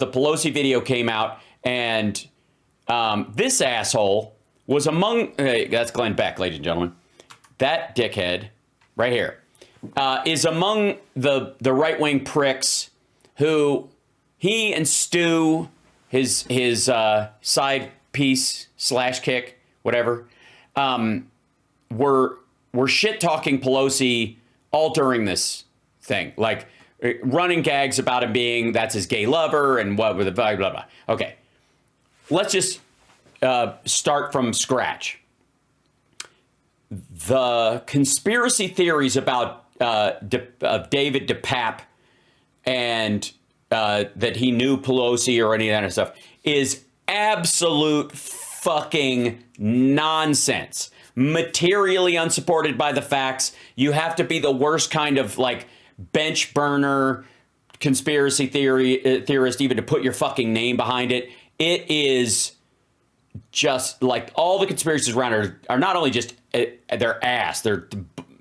the Pelosi video came out, and this asshole was among, that's Glenn Beck, ladies and gentlemen. That dickhead right here is among the right-wing pricks who he and Stu, his side piece / kick, whatever, were shit-talking Pelosi all during this thing. Like, running gags about him being, that's his gay lover, and what with the blah, blah, blah. Okay. Let's just start from scratch. The conspiracy theories about David DePape and that he knew Pelosi or any of that stuff is absolute fucking nonsense. Materially unsupported by the facts. You have to be the worst kind of like bench burner conspiracy theorist even to put your fucking name behind it. It is just like all the conspiracies around are not only just their ass.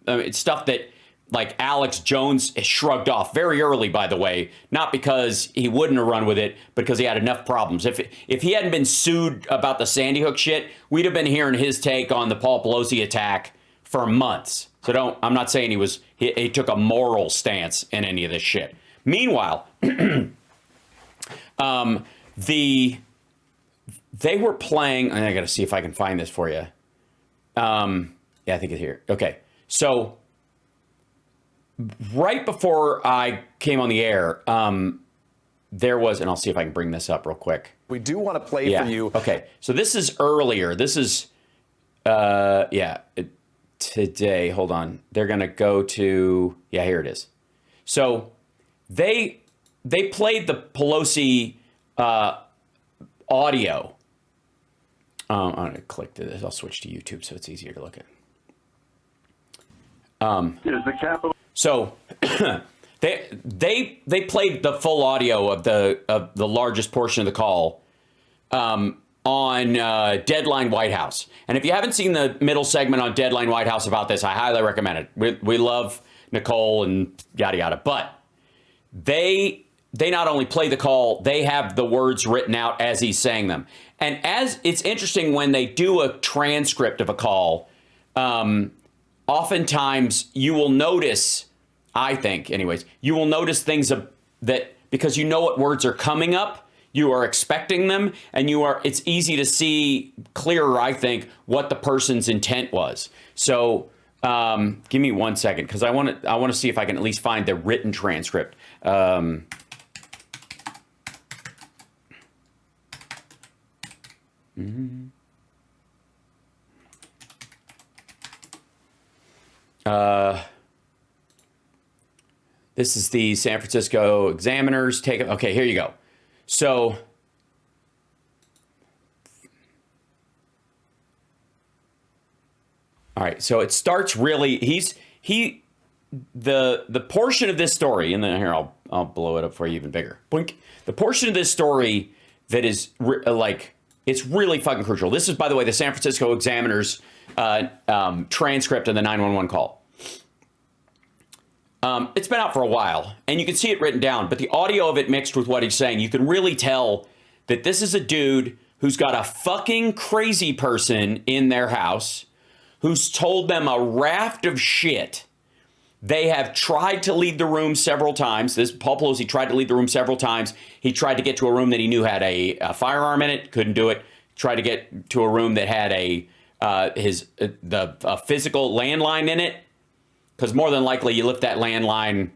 It's stuff that like Alex Jones shrugged off very early, by the way, not because he wouldn't have run with it, but because he had enough problems. If he hadn't been sued about the Sandy Hook shit, we'd have been hearing his take on the Paul Pelosi attack for months. So I'm not saying he took a moral stance in any of this shit. Meanwhile, they were playing, and I got to see if I can find this for you. Yeah, I think it's here. Okay. So right before I came on the air, there was, and I'll see if I can bring this up real quick. We do want to play for you. Okay. So this is earlier. This is, today. Hold on. They're going to go to, here it is. So they played the Pelosi audio. I'm going to click to this. I'll switch to YouTube so it's easier to look at. Is the Capitol? So they played the full audio of the largest portion of the call on Deadline White House. And if you haven't seen the middle segment on Deadline White House about this, I highly recommend it. We love Nicole and yada yada, but they not only play the call, they have the words written out as he's saying them. And as it's interesting when they do a transcript of a call, oftentimes you will notice, I think anyways, you will notice things that because you know what words are coming up, you are expecting them, and it's easy to see clearer, I think, what the person's intent was. So give me 1 second, because I want to see if I can at least find the written transcript. This is the San Francisco Examiner's take. Okay, here you go. So all right, so it starts really, the portion of this story, and then here I'll blow it up for you even bigger. Boink. The portion of this story that is it's really fucking crucial. This is, by the way, the San Francisco Examiner's transcript of the 911 call. It's been out for a while, and you can see it written down, but the audio of it mixed with what he's saying, you can really tell that this is a dude who's got a fucking crazy person in their house who's told them a raft of shit. They have tried to leave the room several times. Paul Pelosi tried to leave the room several times. He tried to get to a room that he knew had a firearm in it, couldn't do it. Tried to get to a room that had a physical landline in it, because more than likely you lift that landline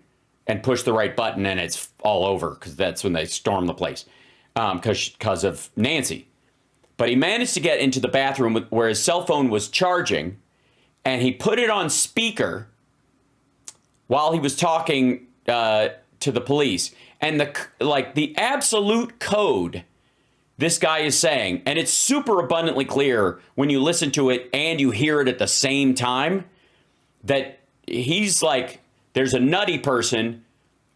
and push the right button and it's all over, because that's when they storm the place, because of Nancy. But he managed to get into the bathroom where his cell phone was charging, and he put it on speaker while he was talking to the police. And the absolute code this guy is saying, and it's super abundantly clear when you listen to it and you hear it at the same time, that he's like, there's a nutty person,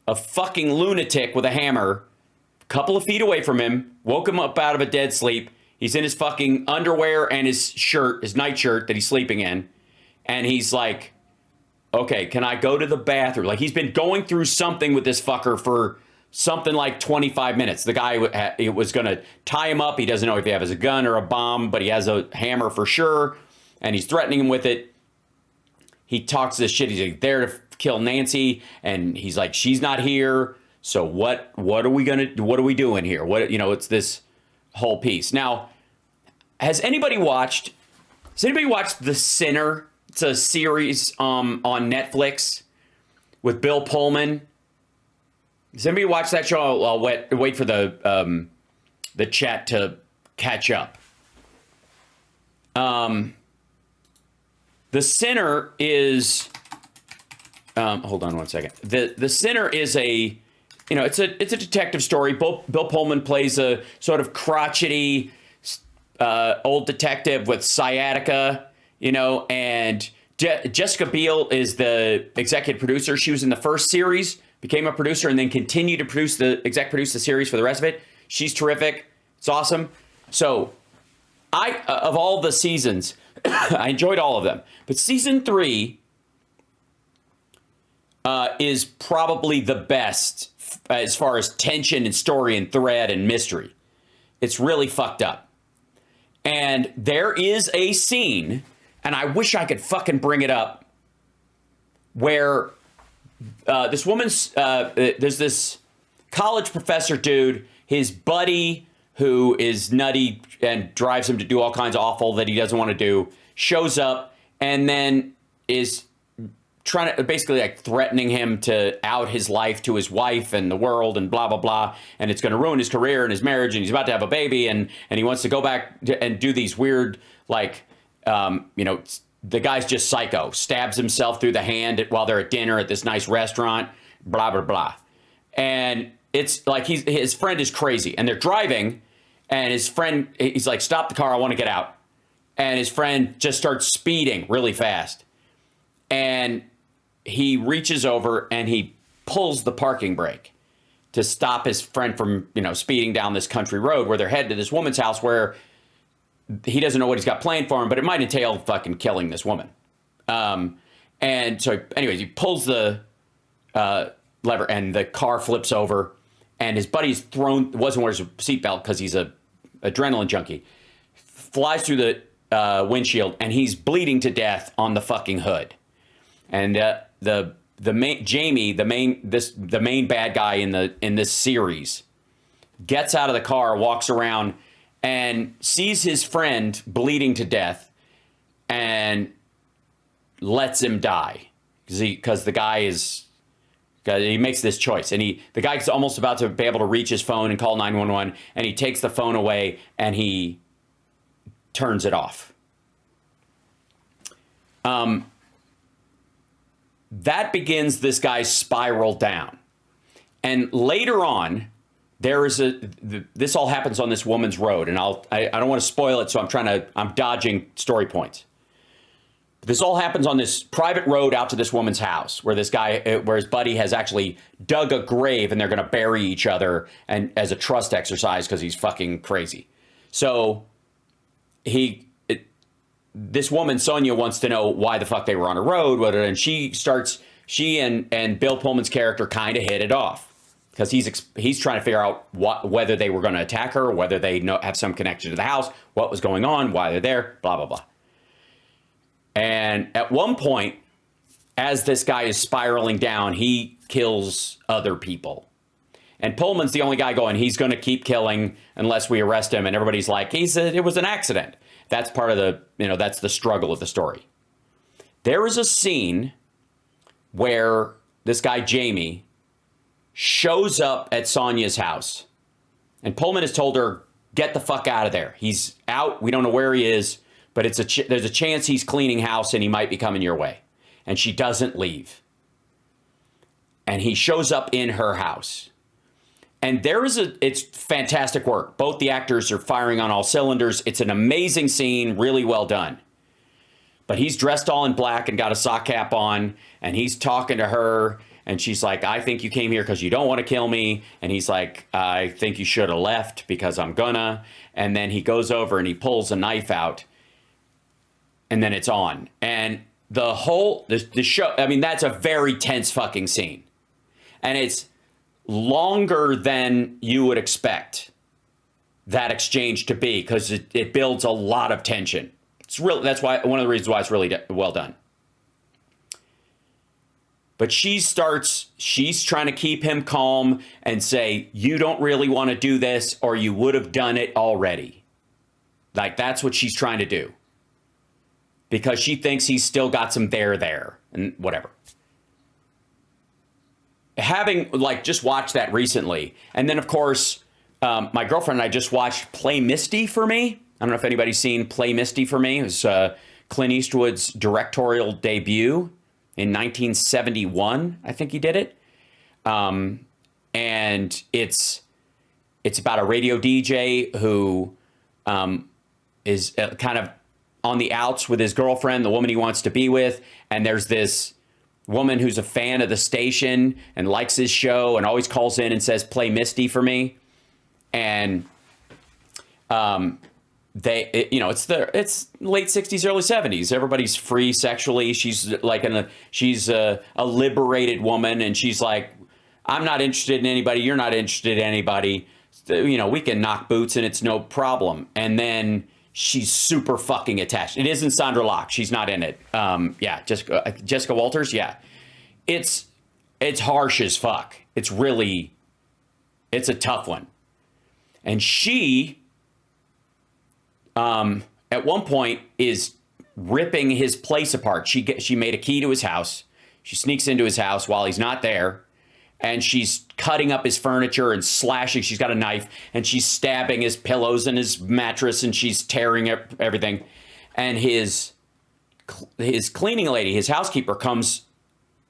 a fucking lunatic with a hammer, a couple of feet away from him, woke him up out of a dead sleep. He's in his fucking underwear and his shirt, his nightshirt that he's sleeping in. And he's like, okay, can I go to the bathroom? Like, he's been going through something with this fucker for something like 25 minutes. The guy it was going to tie him up. He doesn't know if he has a gun or a bomb, but he has a hammer for sure, and he's threatening him with it. He talks this shit. He's like, there to kill Nancy, and he's like, she's not here. So what are we doing here? It's this whole piece. Now, has anybody watched The Sinner? It's a series on Netflix with Bill Pullman. Does anybody watch that show? I'll wait for the chat to catch up. The Sinner is hold on one second. The Sinner is it's a detective story. Bill Pullman plays a sort of crotchety old detective with sciatica, and Jessica Biel is the executive producer. She was in the first series, became a producer, and then continued to produce the series for the rest of it. She's terrific. It's awesome. So of all the seasons, I enjoyed all of them. But season 3 is probably the best as far as tension and story and thread and mystery. It's really fucked up. And there is a scene, and I wish I could fucking bring it up, where this woman's, there's this college professor dude, his buddy who is nutty and drives him to do all kinds of awful that he doesn't want to do, shows up and then is trying to basically like threatening him to out his life to his wife and the world and blah, blah, blah. And it's going to ruin his career and his marriage. And he's about to have a baby. And he wants to go back and do these weird, like, the guy's just psycho, stabs himself through the hand while they're at dinner at this nice restaurant, blah, blah, blah. And it's like his friend is crazy and they're driving and his friend, he's like, stop the car. I want to get out. And his friend just starts speeding really fast. And he reaches over and he pulls the parking brake to stop his friend from, speeding down this country road where they're headed to this woman's house where he doesn't know what he's got planned for him, but it might entail fucking killing this woman. And so anyways, he pulls the lever and the car flips over and his buddy's wasn't wearing his seatbelt because he's a adrenaline junkie, flies through the windshield and he's bleeding to death on the fucking hood. And the main bad guy in this series gets out of the car, walks around and sees his friend bleeding to death and lets him die because the guy he makes this choice and the guy's almost about to be able to reach his phone and call 911 and he takes the phone away and he turns it off. That begins this guy's spiral down. And later on, this all happens on this woman's road. And I don't want to spoil it, so I'm dodging story points. This all happens on this private road out to this woman's house where where his buddy has actually dug a grave and they're going to bury each other and as a trust exercise because he's fucking crazy. So this woman, Sonia, wants to know why the fuck they were on a road, and she and Bill Pullman's character kind of hit it off because he's trying to figure out whether they were going to attack her, whether they have some connection to the house, what was going on, why they're there, blah, blah, blah. And at one point, as this guy is spiraling down, he kills other people. And Pullman's the only guy going, he's going to keep killing unless we arrest him. And everybody's like, it was an accident. That's part of that's the struggle of the story. There is a scene where this guy, Jamie, shows up at Sonia's house. And Pullman has told her, get the fuck out of there. He's out. We don't know where he is. But there's a chance he's cleaning house and he might be coming your way. And she doesn't leave. And he shows up in her house. And it's fantastic work. Both the actors are firing on all cylinders. It's an amazing scene, really well done. But he's dressed all in black and got a sock cap on, and he's talking to her, and she's like, I think you came here because you don't want to kill me. And he's like, I think you should have left because I'm gonna. And then he goes over and he pulls a knife out, and then it's on. And the show, that's a very tense fucking scene. And it's longer than you would expect that exchange to be, because it builds a lot of tension. It's real. That's why one of the reasons why it's really well done. But she's trying to keep him calm and say, you don't really want to do this, or you would have done it already. Like, that's what she's trying to do. Because she thinks he's still got some there, and whatever. Having, like, just watched that recently. And then, of course, my girlfriend and I just watched Play Misty for Me. I don't know if anybody's seen Play Misty for Me. It was Clint Eastwood's directorial debut in 1971. I think he did it. And it's about a radio DJ who is kind of on the outs with his girlfriend, the woman he wants to be with. And there's this woman who's a fan of the station and likes his show and always calls in and says, play Misty for me. And it's late 60s, early 70s. Everybody's free sexually. She's like she's a liberated woman, and she's like, I'm not interested in anybody. You're not interested in anybody. We can knock boots and it's no problem. And then she's super fucking attached. It isn't Sandra Locke. She's not in it. Jessica Walters. Yeah. It's harsh as fuck. It's a tough one. And she, at one point, is ripping his place apart. She made a key to his house. She sneaks into his house while he's not there. And she's cutting up his furniture and slashing. She's got a knife, and she's stabbing his pillows and his mattress, and she's tearing up everything. And his cleaning lady, his housekeeper, comes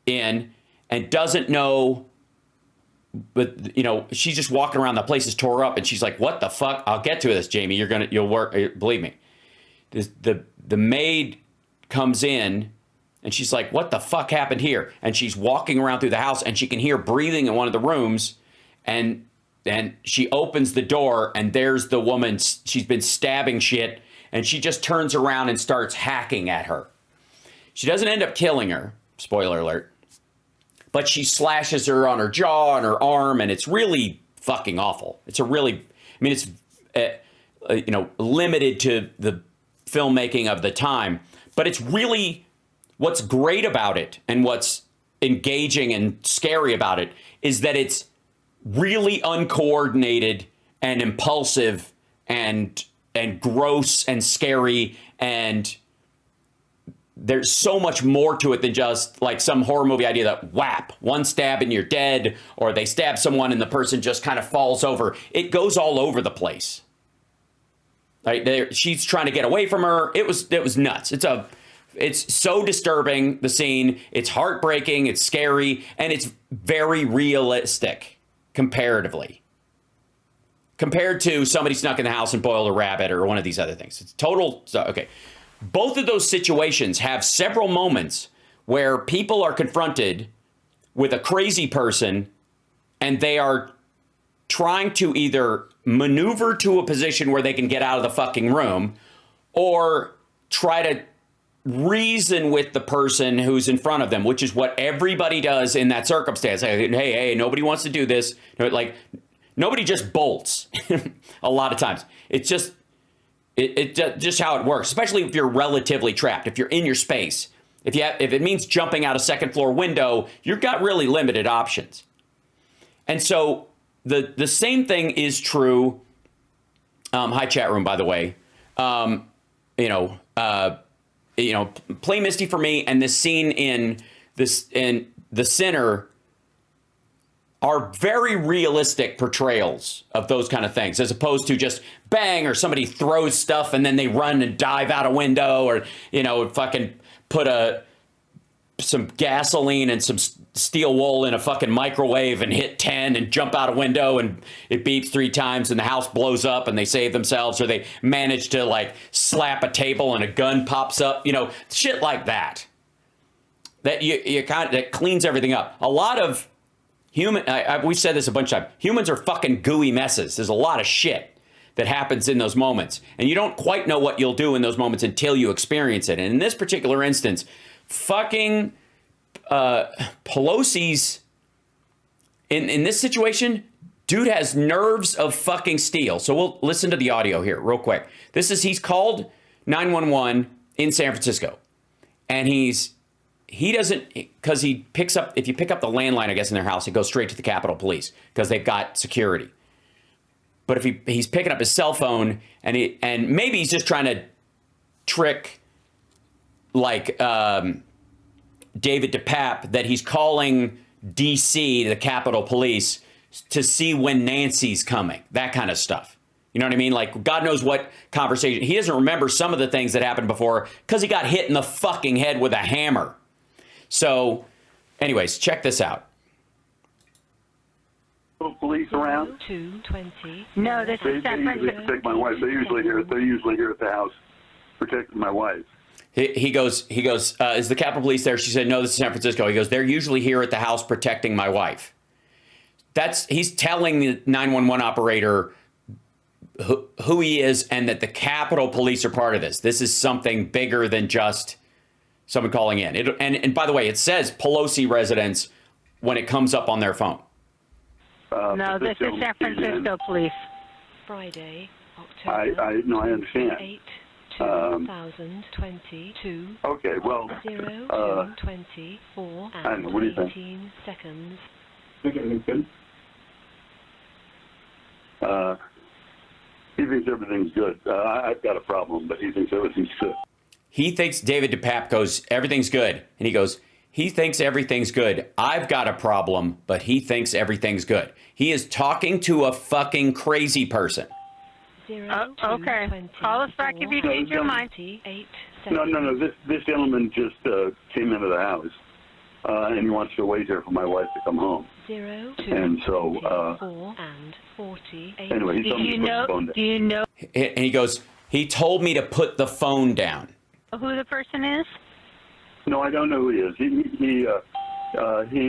in and doesn't know. But, she's just walking around. The place is tore up, and she's like, what the fuck? I'll get to this, Jamie. You'll work. Believe me. The maid comes in, and she's like, what the fuck happened here? And she's walking around through the house, and she can hear breathing in one of the rooms. And she opens the door, and there's the woman. She's been stabbing shit, and she just turns around and starts hacking at her. She doesn't end up killing her. Spoiler alert. But she slashes her on her jaw and her arm, and it's really fucking awful. It's limited to the filmmaking of the time, but it's really, what's great about it and what's engaging and scary about it is that it's really uncoordinated and impulsive and gross and scary, and there's so much more to it than just like some horror movie idea that whap, one stab and you're dead, or they stab someone and the person just kind of falls over. It goes all over the place. Right? She's trying to get away from her. It was nuts. It's so disturbing, the scene. It's heartbreaking. It's scary, and it's very realistic comparatively. Compared to somebody snuck in the house and boiled a rabbit or one of these other things. It's total. So, okay. Both of those situations have several moments where people are confronted with a crazy person, and they are trying to either maneuver to a position where they can get out of the fucking room, or try to reason with the person who's in front of them, which is what everybody does in that circumstance. Hey, nobody wants to do this. Like, nobody just bolts a lot of times. It's just just how it works, especially if you're relatively trapped, if you're in your space. If it means jumping out a second floor window, you've got really limited options. And so the same thing is true. Hi, chat room, by the way. Play Misty for Me, and this scene in The Sinner are very realistic portrayals of those kind of things, as opposed to just bang, or somebody throws stuff and then they run and dive out a window, or, fucking put some gasoline and some steel wool in a fucking microwave and hit 10 and jump out a window and it beeps 3 times and the house blows up and they save themselves, or they manage to like slap a table and a gun pops up, shit like that. That that cleans everything up. A lot of we've said this a bunch of times. Humans are fucking gooey messes. There's a lot of shit that happens in those moments, and you don't quite know what you'll do in those moments until you experience it. And in this particular instance, fucking Pelosi's in this situation, dude has nerves of fucking steel. So we'll listen to the audio here real quick. He's called 911 in San Francisco, and he doesn't, because he picks up, if you pick up the landline, I guess, in their house, it goes straight to the Capitol Police because they've got security. But if he's picking up his cell phone and maybe he's just trying to trick like David DePape that he's calling DC, the Capitol Police, to see when Nancy's coming, that kind of stuff. You know what I mean? Like, God knows what conversation. He doesn't remember some of the things that happened before because he got hit in the fucking head with a hammer. So, anyways, check this out. Police around? 220. No, this is San They usually protect my wife. They're usually here at the house protecting my wife. He goes, is the Capitol Police there? She said, no, this is San Francisco. He goes, they're usually here at the house protecting my wife. He's telling the 911 operator who he is and that the Capitol Police are part of this. This is something bigger than just someone calling in. And by the way, it says Pelosi residents when it comes up on their phone. No, this is San Francisco Police. Friday, October. I understand. 8, 2022. Okay, well, 0, 24 I don't know, what do you think? 18 seconds. Think everything's good? He thinks everything's good. I've got a problem, but he thinks everything's good. He thinks David DePape goes, everything's good. And he goes, he thinks everything's good. I've got a problem, but he thinks everything's good. He is talking to a fucking crazy person. 0, okay. 20, Call us back if you change your mind. 8 No. This gentleman just came into the house, and he wants to wait here for my wife to come home. 0, 2, And so, 4 and 48. anyway, he told me to put the phone down. Do you know And he goes, he told me to put the phone down. who the person is? No, I don't know who he is. He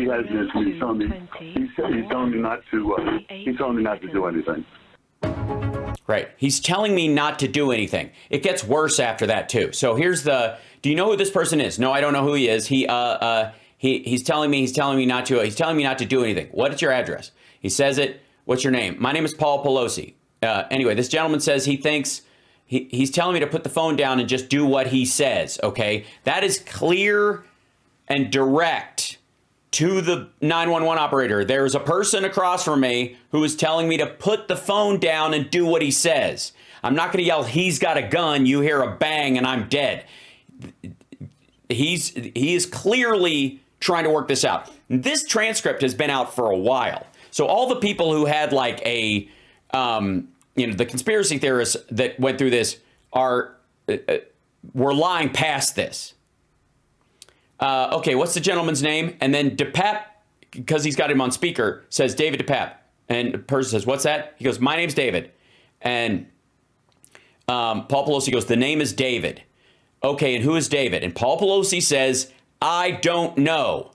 has this. He's telling me. He's telling me not to. He's telling me not to do anything. Right. He's telling me not to do anything. It gets worse after that, too. So here's do you know who this person is? No, I don't know who he is. He's telling me not to do anything. What is your address? He says it. What's your name? My name is Paul Pelosi. Anyway, this gentleman says he thinks he's telling me to put the phone down and just do what he says. OK, that is clear and direct to the 911 operator. There's a person across from me who is telling me to put the phone down and do what he says. I'm not going to yell, he's got a gun. You hear a bang and I'm dead. He is clearly trying to work this out. This transcript has been out for a while. So all the people who had like the conspiracy theorists that went through this were lying past this. Okay, what's the gentleman's name? And then DePape, because he's got him on speaker, says David DePape. And the person says, what's that? He goes, my name's David. And Paul Pelosi goes, the name is David. Okay, and who is David? And Paul Pelosi says, I don't know.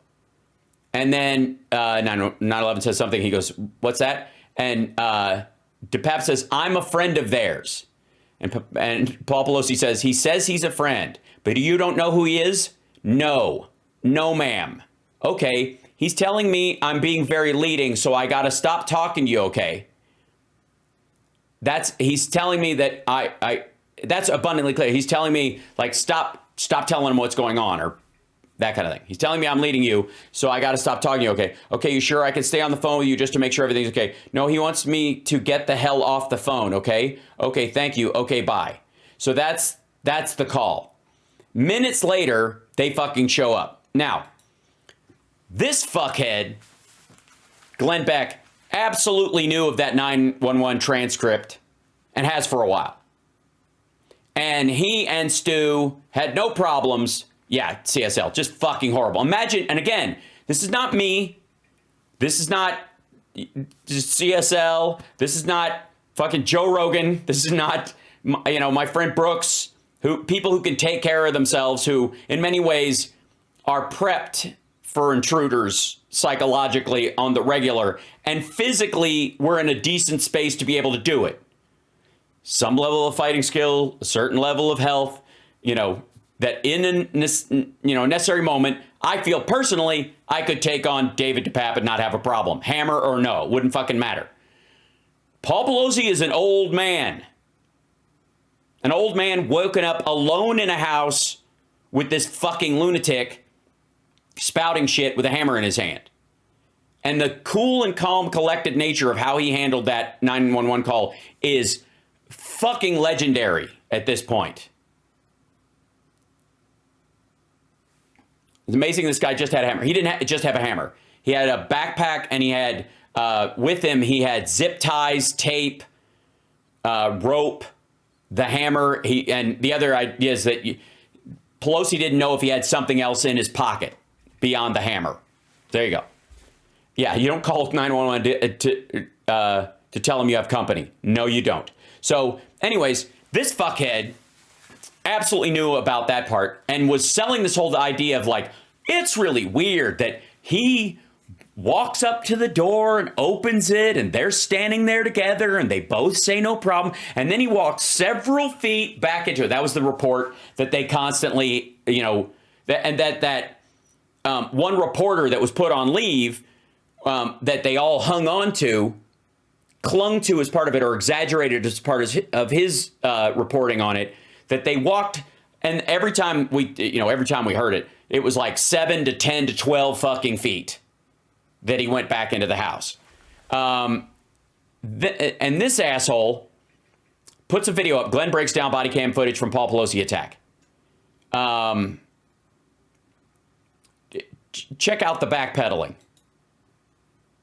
And then 9/11 says something. He goes, what's that? And DePape says, I'm a friend of theirs. And Paul Pelosi says he's a friend, but you don't know who he is? No, ma'am. Okay, he's telling me I'm being very leading, so I got to stop talking to you, okay? He's telling me that that's abundantly clear. He's telling me, like, stop telling him what's going on, or that kind of thing. He's telling me I'm leading you, so I got to stop talking to you, okay? Okay, you sure I can stay on the phone with you just to make sure everything's okay? No, he wants me to get the hell off the phone, okay? Okay, thank you. Okay, bye. So that's the call. Minutes later, they fucking show up. Now, this fuckhead, Glenn Beck, absolutely knew of that 911 transcript and has for a while. And he and Stu had no problems. Yeah, CSL, just fucking horrible. Imagine, and again, this is not me. This is not just CSL. This is not fucking Joe Rogan. This is not, my friend Brooks, people who can take care of themselves, who in many ways are prepped for intruders psychologically on the regular, and physically we're in a decent space to be able to do it. Some level of fighting skill, a certain level of health, that in a necessary moment, I feel personally I could take on David DePape and not have a problem. Hammer or no, wouldn't fucking matter. Paul Pelosi is an old man. An old man woken up alone in a house with this fucking lunatic spouting shit with a hammer in his hand. And the cool and calm, collected nature of how he handled that 911 call is fucking legendary at this point. It's amazing this guy just had a hammer. He didn't just have a hammer. He had a backpack, and he had, with him, he had zip ties, tape, rope, the hammer. And the other idea is that Pelosi didn't know if he had something else in his pocket beyond the hammer. There you go. Yeah, you don't call 911 to tell them you have company. No, you don't. So, anyways, this fuckhead absolutely knew about that part and was selling this whole idea of like, it's really weird that he walks up to the door and opens it and they're standing there together and they both say no problem. And then he walks several feet back into it. That was the report that they constantly, that one reporter that was put on leave that they all hung on to, clung to as part of it or exaggerated as part of his reporting on it, that they walked, and every time we heard it, it was like 7 to 10 to 12 fucking feet that he went back into the house. And this asshole puts a video up. Glenn breaks down body cam footage from Paul Pelosi attack. Check out the backpedaling.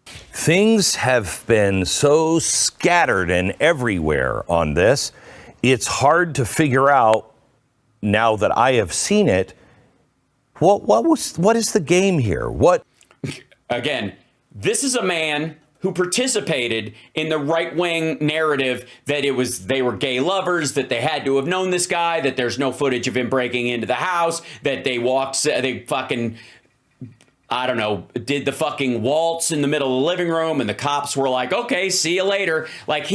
Things have been so scattered and everywhere on this. It's hard to figure out, now that I have seen it, what is the game here? What? Again, this is a man who participated in the right-wing narrative that they were gay lovers, that they had to have known this guy, that there's no footage of him breaking into the house, that they fucking, I don't know, did the fucking waltz in the middle of the living room, and the cops were like, okay, see you later. Like,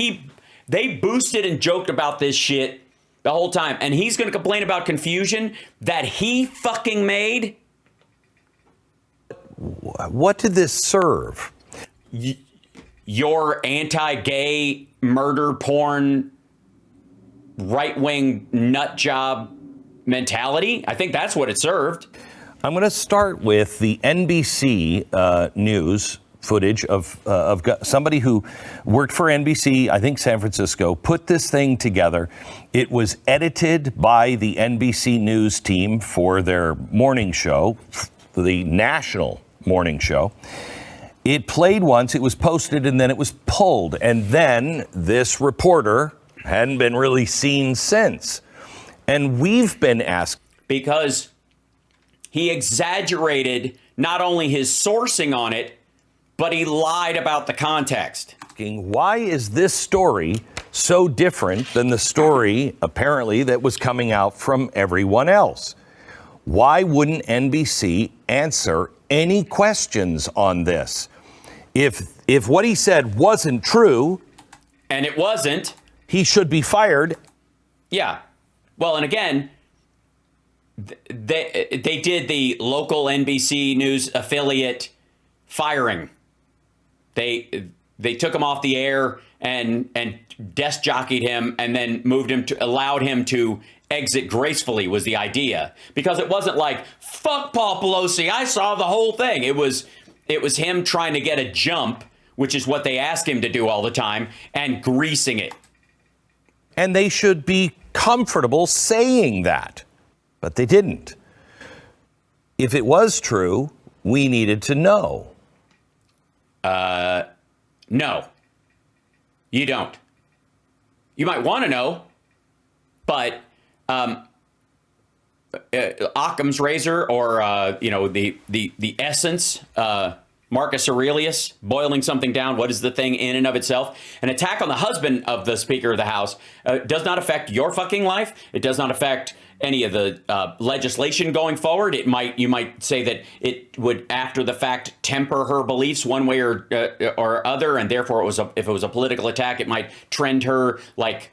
they boosted and joked about this shit the whole time. And he's going to complain about confusion that he fucking made. What did this serve? Your anti-gay, murder porn, right-wing nut job mentality. I think that's what it served. I'm going to start with the NBC News footage of somebody who worked for NBC, I think San Francisco, put this thing together. It was edited by the NBC News team for their morning show, the national morning show. It played once, it was posted, and then it was pulled. And then this reporter hadn't been really seen since. And we've been asked. Because he exaggerated not only his sourcing on it, but he lied about the context. Why is this story so different than the story, apparently, that was coming out from everyone else? Why wouldn't NBC answer any questions on this? If what he said wasn't true, and it wasn't, he should be fired. Yeah. Well, and again, they did the local NBC News affiliate firing. They took him off the air and desk jockeyed him and then allowed him to exit gracefully was the idea. Because it wasn't like, fuck Paul Pelosi, I saw the whole thing. It was him trying to get a jump, which is what they ask him to do all the time, and greasing it. And they should be comfortable saying that, but they didn't. If it was true, we needed to know. No, you don't. You might want to know, but Occam's razor, or the essence, Marcus Aurelius, boiling something down. What is the thing in and of itself? An attack on the husband of the Speaker of the House does not affect your fucking life. It does not affect any of the legislation going forward. You might say that it would, after the fact, temper her beliefs one way or other, and therefore if it was a political attack, it might trend her like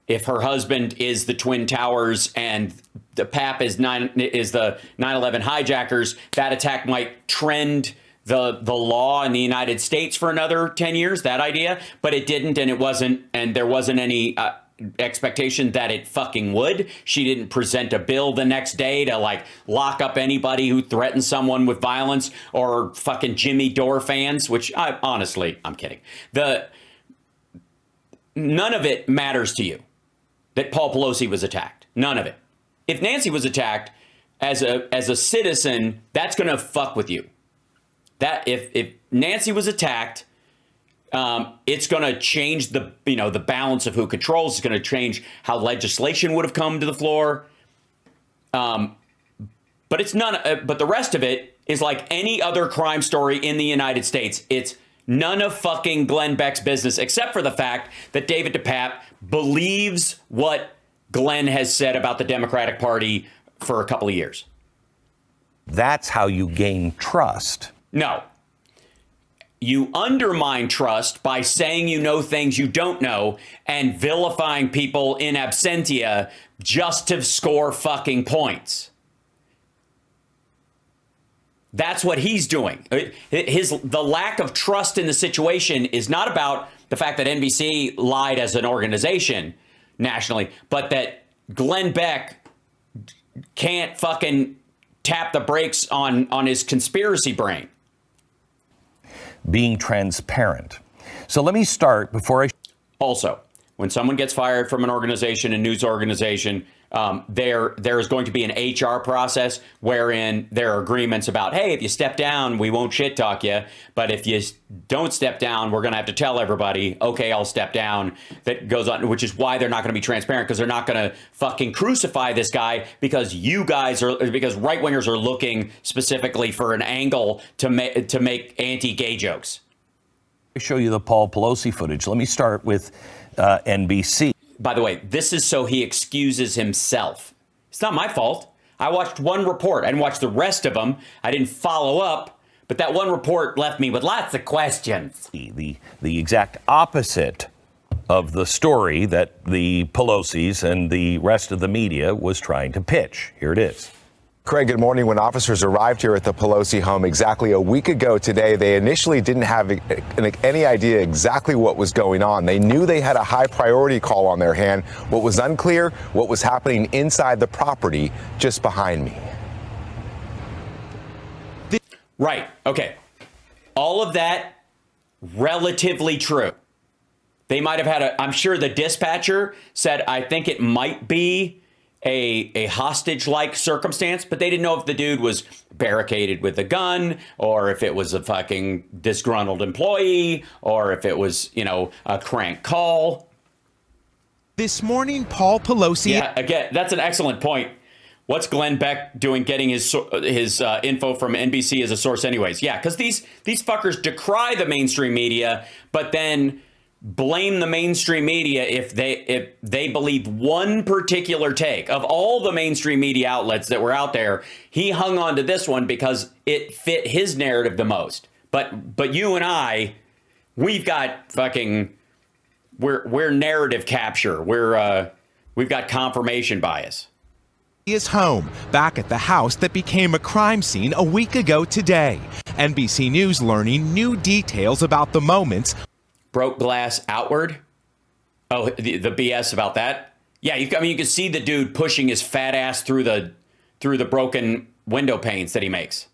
if her husband is the Twin Towers and the PAP is the 9/11 hijackers, that attack might trend the law in the United States for another 10 years, that idea. But it didn't, and it wasn't, and there wasn't any expectation that it fucking would. She didn't present a bill the next day to like lock up anybody who threatens someone with violence, or fucking Jimmy Dore fans, which I'm kidding. None of it matters to you that Paul Pelosi was attacked. None of it. If Nancy was attacked as a citizen, that's going to fuck with you. That if Nancy was attacked, it's going to change the balance of who controls. It's going to change how legislation would have come to the floor. But it's but the rest of it is like any other crime story in the United States. It's none of fucking Glenn Beck's business, except for the fact that David DePape believes what Glenn has said about the Democratic Party for a couple of years. That's how you gain trust. No. You undermine trust by saying you know things you don't know and vilifying people in absentia just to score fucking points. That's what he's doing. The lack of trust in the situation is not about the fact that NBC lied as an organization nationally, but that Glenn Beck can't fucking tap the brakes on his conspiracy brain. Being transparent. So let me start before I... Also, when someone gets fired from an organization, a news organization, there is going to be an HR process wherein there are agreements about, hey, if you step down, we won't shit talk you. But if you don't step down, we're going to have to tell everybody, okay, I'll step down. That goes on, which is why they're not going to be transparent, because they're not going to fucking crucify this guy because right wingers are looking specifically for an angle to make anti-gay jokes. I'll show you the Paul Pelosi footage. Let me start with NBC. By the way, this is so he excuses himself. It's not my fault. I watched one report. I didn't watch the rest of them. I didn't follow up. But that one report left me with lots of questions. The exact opposite of the story that the Pelosi's and the rest of the media was trying to pitch. Here it is. Craig, good morning. When officers arrived here at the Pelosi home exactly a week ago today, they initially didn't have any idea exactly what was going on. They knew they had a high priority call on their hand. What was unclear, what was happening inside the property just behind me. Right. Okay. All of that relatively true. They might have had I'm sure the dispatcher said, I think it might be a hostage-like circumstance, but they didn't know if the dude was barricaded with a gun, or if it was a fucking disgruntled employee, or if it was, a crank call. This morning, Paul Pelosi... Yeah, again, that's an excellent point. What's Glenn Beck doing getting his info from NBC as a source anyways? Yeah, because these fuckers decry the mainstream media, but then blame the mainstream media if they believe one particular take. Of all the mainstream media outlets that were out there, he hung on to this one because it fit his narrative the most. But you and I, we've got fucking we're narrative capture. We've got confirmation bias. Is home, back at the house that became a crime scene a week ago today. NBC News learning new details about the moments. Broke glass outward. Oh, the BS about that. Yeah, you can see the dude pushing his fat ass through the broken window panes that he makes.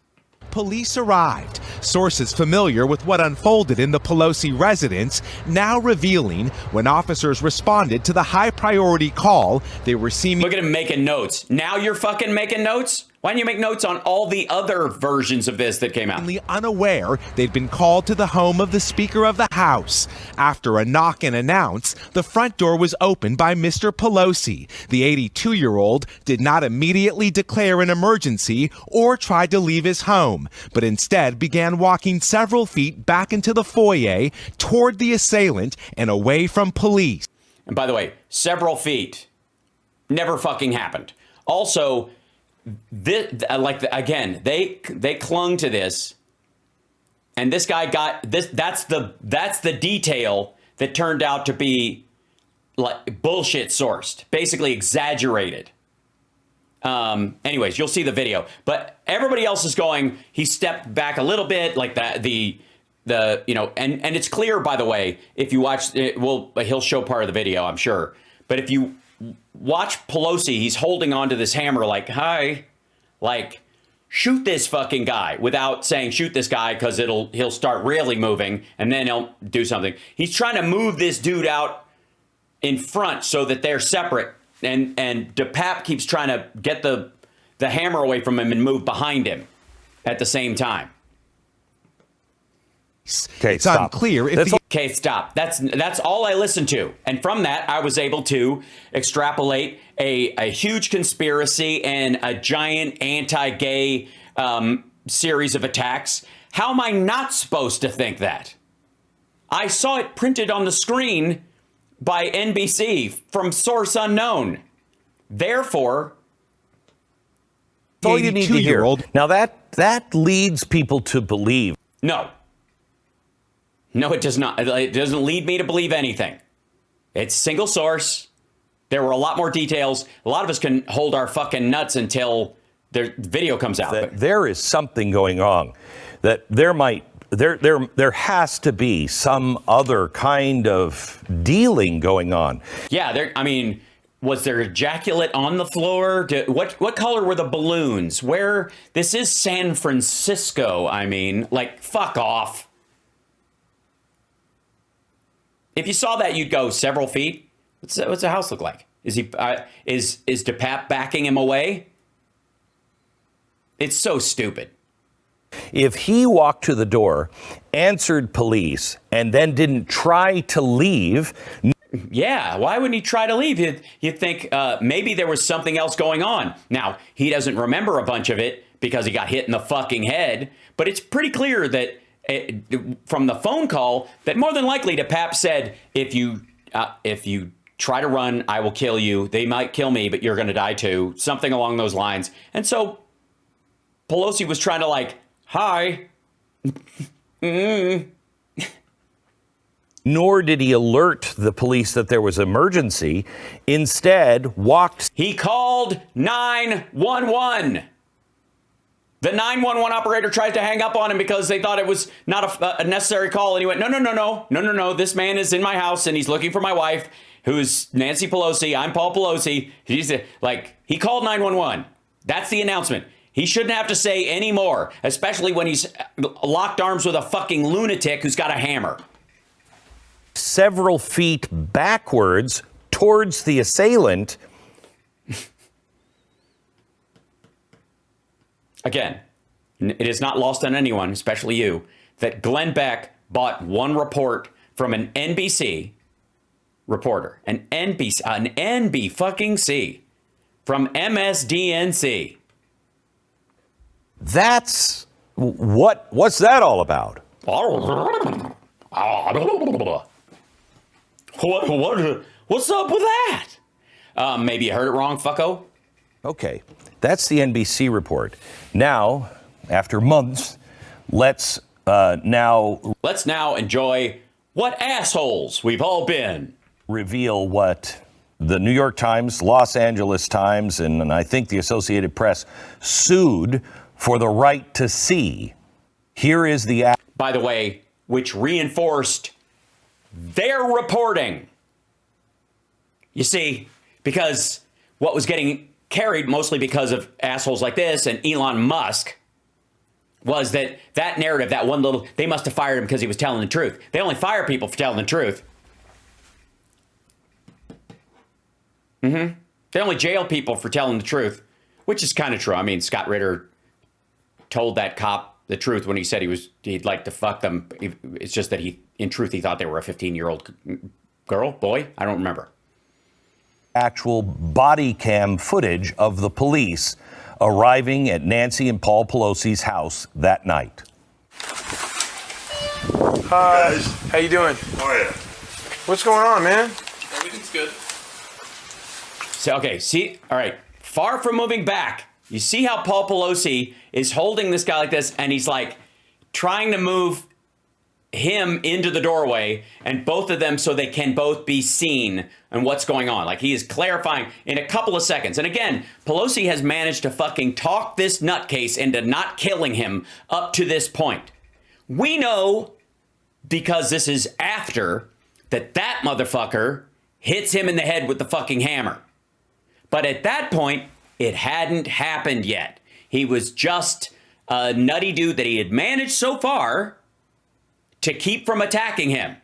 Police arrived. Sources familiar with what unfolded in the Pelosi residence now revealing when officers responded to the high priority call, they were seeming... Look at him making notes. Now you're fucking making notes? Why didn't you make notes on all the other versions of this that came out? Unaware they'd been called to the home of the Speaker of the House. After a knock and announce, the front door was opened by Mr. Pelosi. The 82-year-old did not immediately declare an emergency or try to leave his home, but instead began walking several feet back into the foyer toward the assailant and away from police. And by the way, several feet never fucking happened. Also, they clung to this, and this guy got this. That's the detail that turned out to be like bullshit sourced, basically exaggerated. Anyways, you'll see the video, but everybody else is going, he stepped back a little bit like that. And it's clear, by the way, if you watch it, he'll show part of the video, I'm sure. But if you watch Pelosi, he's holding onto this hammer like, hi, like, shoot this fucking guy, without saying shoot this guy, because he'll start really moving and then he'll do something. He's trying to move this dude out in front so that they're separate. And DePape keeps trying to get the hammer away from him and move behind him at the same time. Okay, it's unclear if Okay, stop. That's all I listened to. And from that, I was able to extrapolate a huge conspiracy and a giant anti-gay series of attacks. How am I not supposed to think that? I saw it printed on the screen by NBC from source unknown. Therefore, that's all you need to hear. Now that leads people to believe. No, it does not. It doesn't lead me to believe anything. It's single source. There were a lot more details. A lot of us can hold our fucking nuts until the video comes out. That there is something going on. That there has to be some other kind of dealing going on. Yeah, was there ejaculate on the floor? What color were the balloons? This is San Francisco. Fuck off. If you saw that, you'd go several feet. What's the house look like? Is DePape backing him away? It's so stupid. If he walked to the door, answered police, and then didn't try to leave. Yeah, why wouldn't he try to leave? You'd think maybe there was something else going on. Now, he doesn't remember a bunch of it because he got hit in the fucking head. But it's pretty clear that from the phone call that more than likely DePape said, if you try to run, I will kill you. They might kill me, but you're going to die too. Something along those lines. And so Pelosi was trying to hi. Nor did he alert the police that there was emergency. Instead, he called 911. The 911 operator tried to hang up on him because they thought it was not a necessary call. And he went, no. This man is in my house and he's looking for my wife, who's Nancy Pelosi. I'm Paul Pelosi. He called 911. That's the announcement. He shouldn't have to say any more, especially when he's locked arms with a fucking lunatic who's got a hammer. Several feet backwards towards the assailant. Again, it is not lost on anyone, especially you, that Glenn Beck bought one report from an NBC reporter, an NB fucking C, from MSDNC. What's that all about? What's up with that? Maybe you heard it wrong, fucko. Okay, that's the NBC report. Now, after months, let's now enjoy what assholes we've all been. Reveal what the New York Times, Los Angeles Times, and I think the Associated Press sued for the right to see. Here is the... By the way, which reinforced their reporting. You see, because what was getting carried mostly because of assholes like this and Elon Musk was that narrative, that one little, they must have fired him because he was telling the truth. They only fire people for telling the truth. They only jail people for telling the truth, which is kind of true. I mean, Scott Ritter told that cop the truth when he said he'd like to fuck them. It's just that in truth, he thought they were a 15-year-old boy. I don't remember. Actual body cam footage of the police arriving at Nancy and Paul Pelosi's house that night. Hi, how you doing? How are you? What's going on, man? Everything's good. So, okay, see, all right, far from moving back, you see how Paul Pelosi is holding this guy like this, and he's trying to move him into the doorway and both of them so they can both be seen and what's going on. Like, he is clarifying in a couple of seconds. And again, Pelosi has managed to fucking talk this nutcase into not killing him up to this point. We know, because this is after, that motherfucker hits him in the head with the fucking hammer. But at that point, it hadn't happened yet. He was just a nutty dude that he had managed so far to keep from attacking him.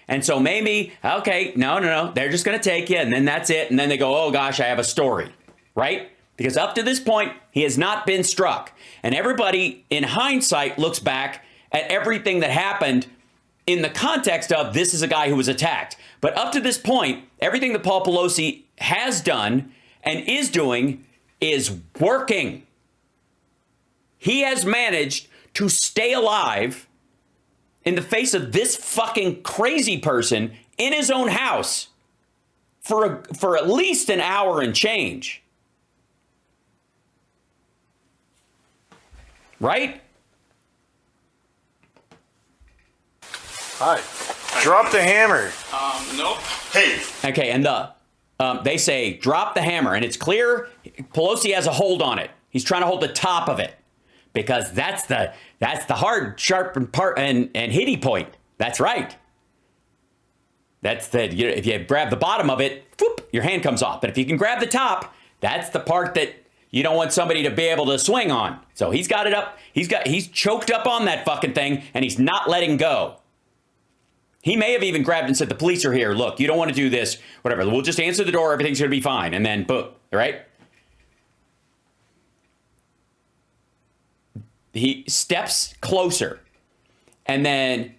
And so maybe, okay, no, they're just going to take you, and then that's it. And then they go, oh gosh, I have a story, right? Because up to this point, he has not been struck. And everybody in hindsight looks back at everything that happened in the context of this is a guy who was attacked. But up to this point, everything that Paul Pelosi has done and is doing is working. He has managed to stay alive in the face of this fucking crazy person in his own house for at least an hour and change. Right? Hi. Drop the hammer. Nope. Hey. Okay, and they say drop the hammer, and it's clear Pelosi has a hold on it. He's trying to hold the top of it because that's the hard, sharp part and hitty point. That's right. That's if you grab the bottom of it, whoop, your hand comes off. But if you can grab the top, that's the part that you don't want somebody to be able to swing on. So he's got it up. He's choked up on that fucking thing, and he's not letting go. He may have even grabbed and said, the police are here. Look, you don't want to do this, whatever. We'll just answer the door. Everything's going to be fine. And then, boom, right? He steps closer. And then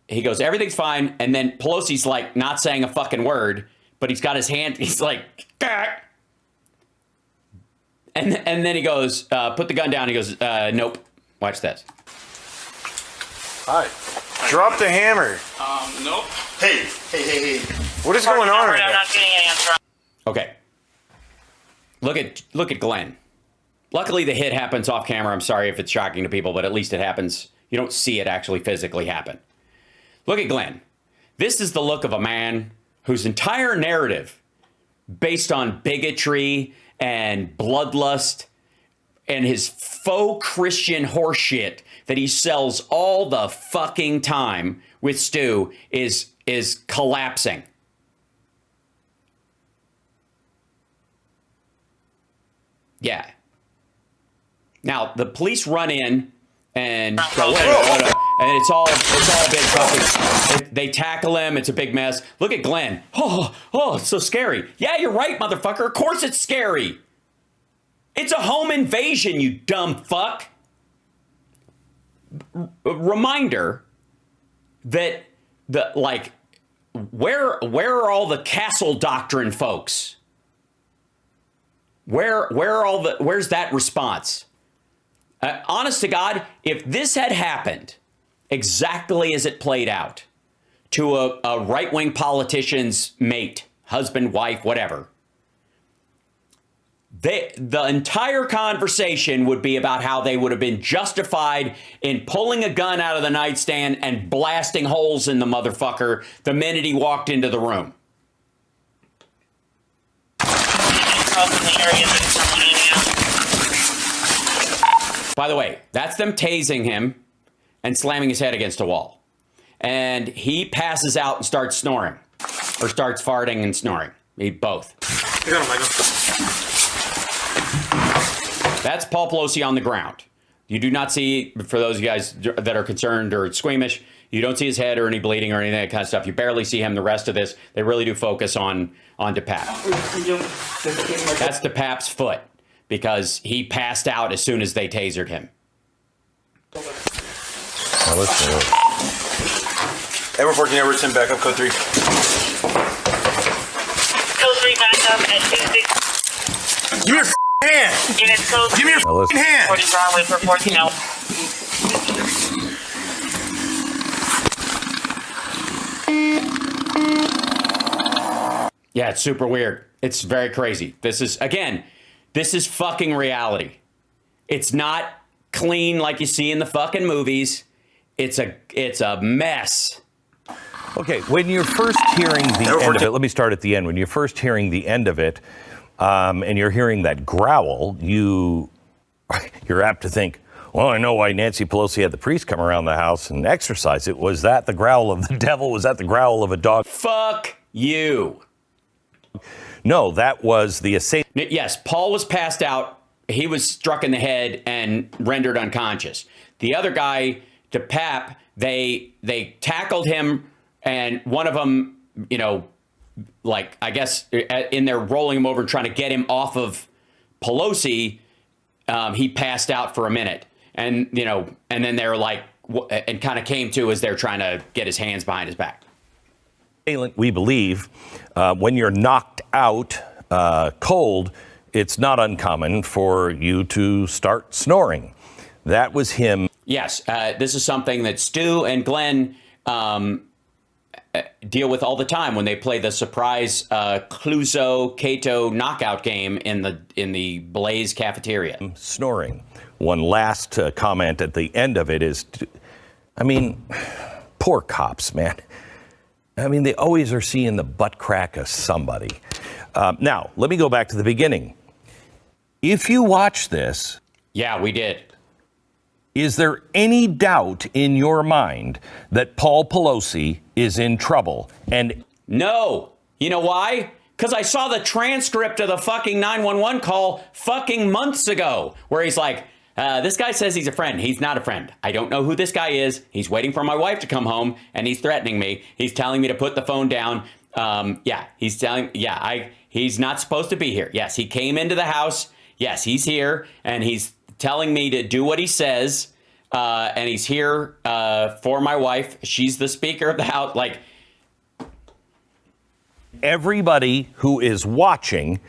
he goes, everything's fine. And then Pelosi's like not saying a fucking word, but he's got his hand. He's like, gah. And then he goes, put the gun down. He goes, nope. Watch this. Hi. Drop the hammer. Nope. Hey. What is going on right I'm now? not getting an answer. Okay. Look at Glenn. Luckily, the hit happens off camera. I'm sorry if it's shocking to people, but at least it happens. You don't see it actually physically happen. Look at Glenn. This is the look of a man whose entire narrative, based on bigotry and bloodlust and his faux Christian horseshit that he sells all the fucking time with Stu, is collapsing. Yeah. Now the police run in and go, wait. And it's all big fucking. They tackle him. It's a big mess. Look at Glenn. Oh, it's so scary. Yeah, you're right, motherfucker. Of course it's scary. It's a home invasion, you dumb fuck. Reminder that where are all the castle doctrine folks? Where's that response? Honest to God, if this had happened exactly as it played out to a right-wing politician's mate, husband, wife, whatever, the entire conversation would be about how they would have been justified in pulling a gun out of the nightstand and blasting holes in the motherfucker the minute he walked into the room. By the way, that's them tasing him and slamming his head against a wall. And he passes out and starts snoring. Or starts farting and snoring. Both. That's Paul Pelosi on the ground. You do not see, for those of you guys that are concerned or squeamish, you don't see his head or any bleeding or any of that kind of stuff. You barely see him. The rest of this, they really do focus on DePape. That's DePape's foot because he passed out as soon as they tasered him. Edward 14, Edward 10, back up, code 3. Code 3 back up at 26. Give me your hand! Units code 3. Give me your hand! 40 Broadway for 14 out. Yeah, it's super weird. It's very crazy. This is fucking reality. It's not clean like you see in the fucking movies. it's a mess. Okay, when you're first hearing the end of it, let me start at the end. When you're first hearing the end of it, and you're hearing that growl, you're apt to think, well, I know why Nancy Pelosi had the priest come around the house and exorcise it. Was that the growl of the devil? Was that the growl of a dog? Fuck you. No, that was the assailant. Yes, Paul was passed out. He was struck in the head and rendered unconscious. The other guy, DePap, they tackled him, and one of them, like, I guess in there rolling him over and trying to get him off of Pelosi, he passed out for a minute. And, and then they're like, and kind of came to as they're trying to get his hands behind his back. We believe when you're knocked out cold, it's not uncommon for you to start snoring. That was him. Yes, this is something that Stu and Glenn deal with all the time when they play the surprise Cluzo-Cato knockout game in the Blaze cafeteria. Snoring. One last comment at the end of it is, poor cops, man. They always are seeing the butt crack of somebody. Now, let me go back to the beginning. If you watch this... Yeah, we did. Is there any doubt in your mind that Paul Pelosi is in trouble? And no. You know why? Because I saw the transcript of the fucking 911 call fucking months ago, where he's like, this guy says he's a friend. He's not a friend. I don't know who this guy is. He's waiting for my wife to come home, and he's threatening me. He's telling me to put the phone down. He's not supposed to be here. Yes, he came into the house. Yes, he's here, and he's telling me to do what he says, and he's here for my wife. She's the Speaker of the House. Like, everybody who is watching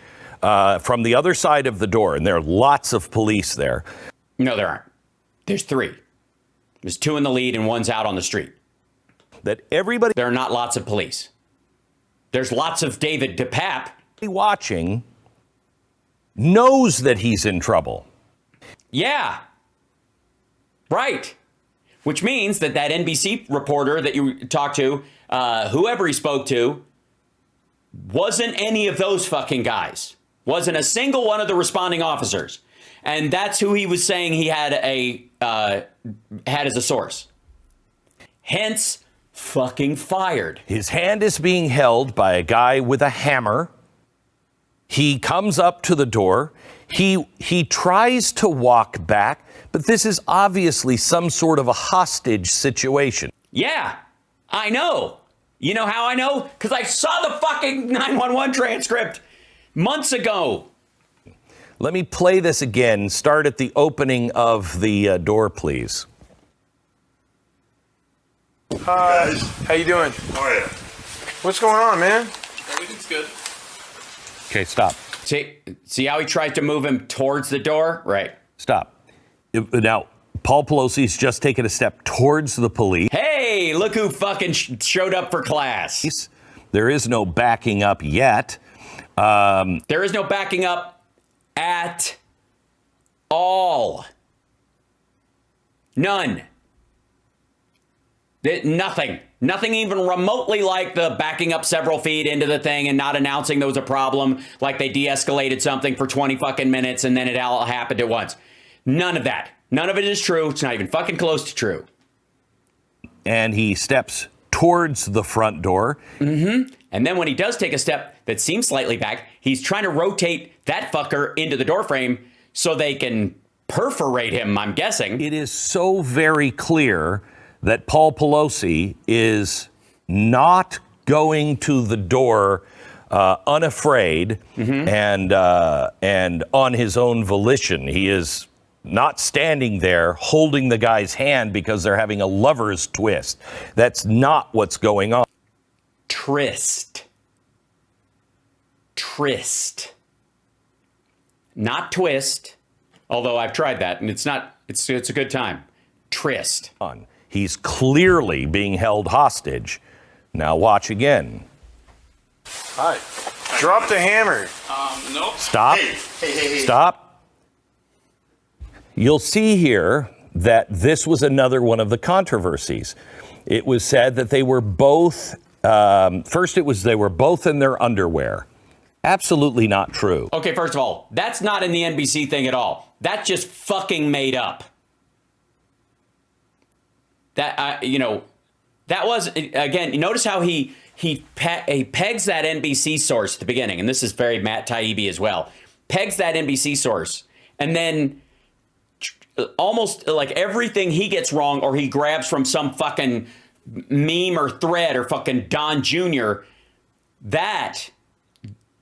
from the other side of the door, and there are lots of police there. No, there aren't. There's 3. There's 2 in the lead, and 1's out on the street. That everybody... There are not lots of police. There's lots of David DePap. Watching knows that he's in trouble. Yeah. Right. Which means that NBC reporter that you talked to, whoever he spoke to, wasn't any of those fucking guys. Wasn't a single one of the responding officers. And that's who he was saying he had as a source. Hence, fucking fired. His hand is being held by a guy with a hammer. He comes up to the door. He tries to walk back, but this is obviously some sort of a hostage situation. Yeah, I know. You know how I know? Because I saw the fucking 911 transcript months ago. Let me play this again. Start at the opening of the door, please. Hi. How you doing? How are you? What's going on, man? Everything's good. Okay, stop. See how he tried to move him towards the door? Right. Stop. Now, Paul Pelosi's just taken a step towards the police. Hey, look who fucking showed up for class. There is no backing up yet. There is no backing up at all. None. Nothing. Nothing even remotely like the backing up several feet into the thing and not announcing there was a problem, like they de-escalated something for 20 fucking minutes and then it all happened at once. None of that. None of it is true. It's not even fucking close to true. And he steps towards the front door. Mm-hmm. And then when he does take a step that seems slightly back, he's trying to rotate that fucker into the doorframe so they can perforate him, I'm guessing. It is so very clear that Paul Pelosi is not going to the door unafraid and on his own volition. He is not standing there holding the guy's hand because they're having a lover's twist. That's not what's going on. Tryst. Not twist, although I've tried that and it's a good time. Tryst. He's clearly being held hostage. Now watch again. Hi. Drop the hammer. Nope. Stop. Hey. Stop. You'll see here that this was another one of the controversies. It was said that they were both, first it was they were both in their underwear. Absolutely not true. Okay, first of all, that's not in the NBC thing at all. That's just fucking made up. That, that was, again, notice how he pegs that NBC source at the beginning, and this is very Matt Taibbi as well, pegs that NBC source, and then almost like everything he gets wrong or he grabs from some fucking meme or thread or fucking Don Jr., that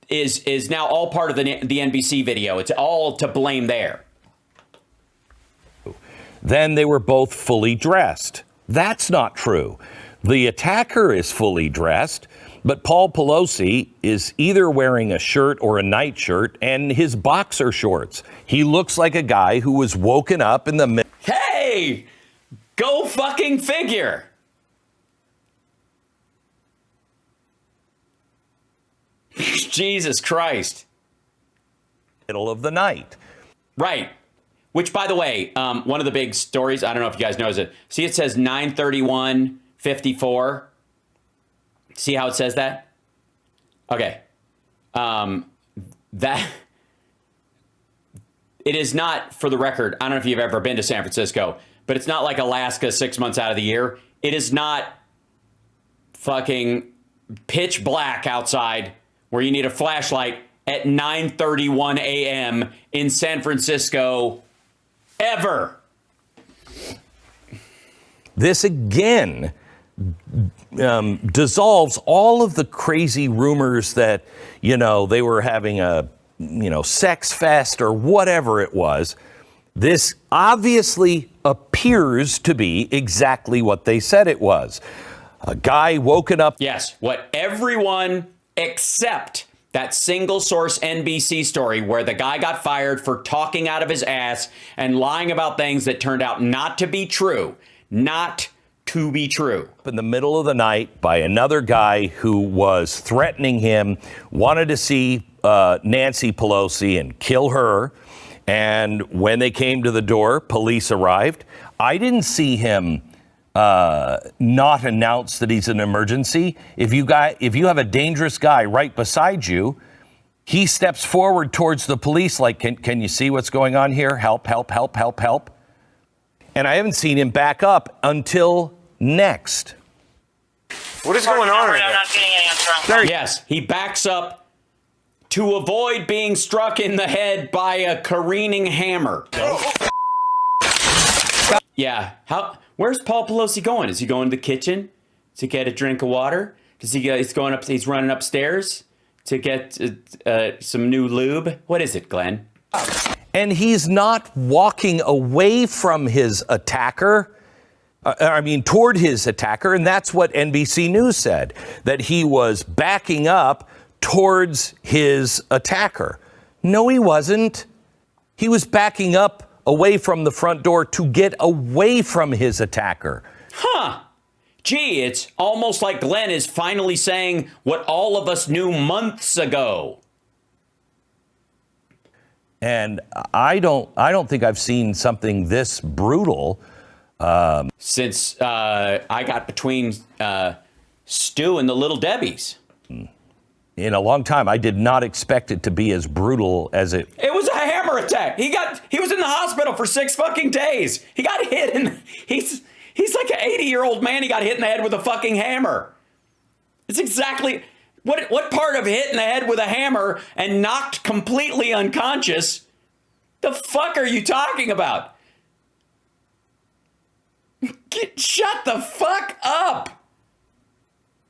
is now all part of the NBC video. It's all to blame there. Then they were both fully dressed. That's not true. The attacker is fully dressed, but Paul Pelosi is either wearing a shirt or a nightshirt and his boxer shorts. He looks like a guy who was woken up in the middle. Hey, go fucking figure. Jesus Christ. Middle of the night. Right. Which, by the way, one of the big stories, I don't know if you guys know, is it? See, it says 9/31/54. See how it says that? Okay. That it is not, for the record, I don't know if you've ever been to San Francisco, but it's not like Alaska 6 months out of the year. It is not fucking pitch black outside where you need a flashlight at 9:31 a.m. in San Francisco ever. This again dissolves all of the crazy rumors that, they were having a, sex fest or whatever it was. This obviously appears to be exactly what they said it was. A guy woken up. Yes, what everyone except that single source NBC story where the guy got fired for talking out of his ass and lying about things that turned out not to be true. Not to be true. In the middle of the night by another guy who was threatening him, wanted to see Nancy Pelosi and kill her. And when they came to the door, police arrived. I didn't see him not announce that he's an emergency. If you have a dangerous guy right beside you, he steps forward towards the police like, can you see what's going on here? Help, help, help, help, help. And I haven't seen him back up until next. What is going on right now? Yes, he backs up to avoid being struck in the head by a careening hammer. Yeah. Where's Paul Pelosi going? Is he going to the kitchen to get a drink of water? He's running upstairs to get some new lube. What is it, Glenn? And he's not walking away from his attacker. Toward his attacker. And that's what NBC News said, that he was backing up towards his attacker. No, he wasn't. He was backing up away from the front door to get away from his attacker. Huh. Gee, it's almost like Glenn is finally saying what all of us knew months ago. And I don't think I've seen something this brutal since I got between Stu and the Little Debbies. In a long time. I did not expect it to be as brutal as it. It was a hammer attack. He was in the hospital for 6 fucking days. He got hit and he's like an 80-year-old man. He got hit in the head with a fucking hammer. It's exactly what part of hitting the head with a hammer and knocked completely unconscious? The fuck are you talking about? Shut the fuck up.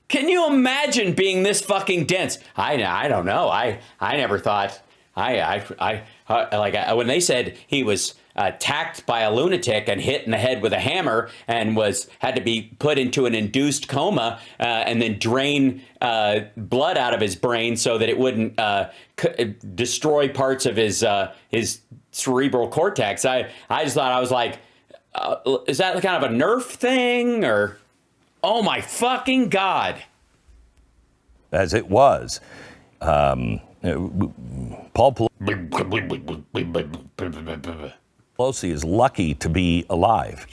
Can you imagine being this fucking dense? I don't know. I never thought. When they said he was attacked by a lunatic and hit in the head with a hammer and had to be put into an induced coma and then drain blood out of his brain so that it wouldn't destroy parts of his cerebral cortex. I just thought, I was like, is that kind of a Nerf thing or? Oh my fucking God. As it was. Paul Pelosi. Pelosi is lucky to be alive.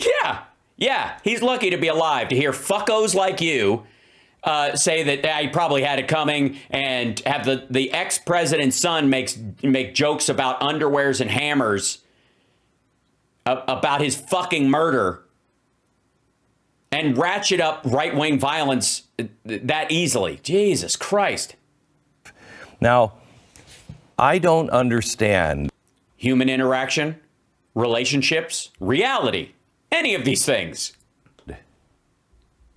Yeah, he's lucky to be alive, to hear fuckos like you say that he probably had it coming, and have the ex-president's son make jokes about underwears and hammers about his fucking murder, and ratchet up right-wing violence that easily. Jesus Christ. Now, I don't understand Human interaction, relationships, reality, any of these things.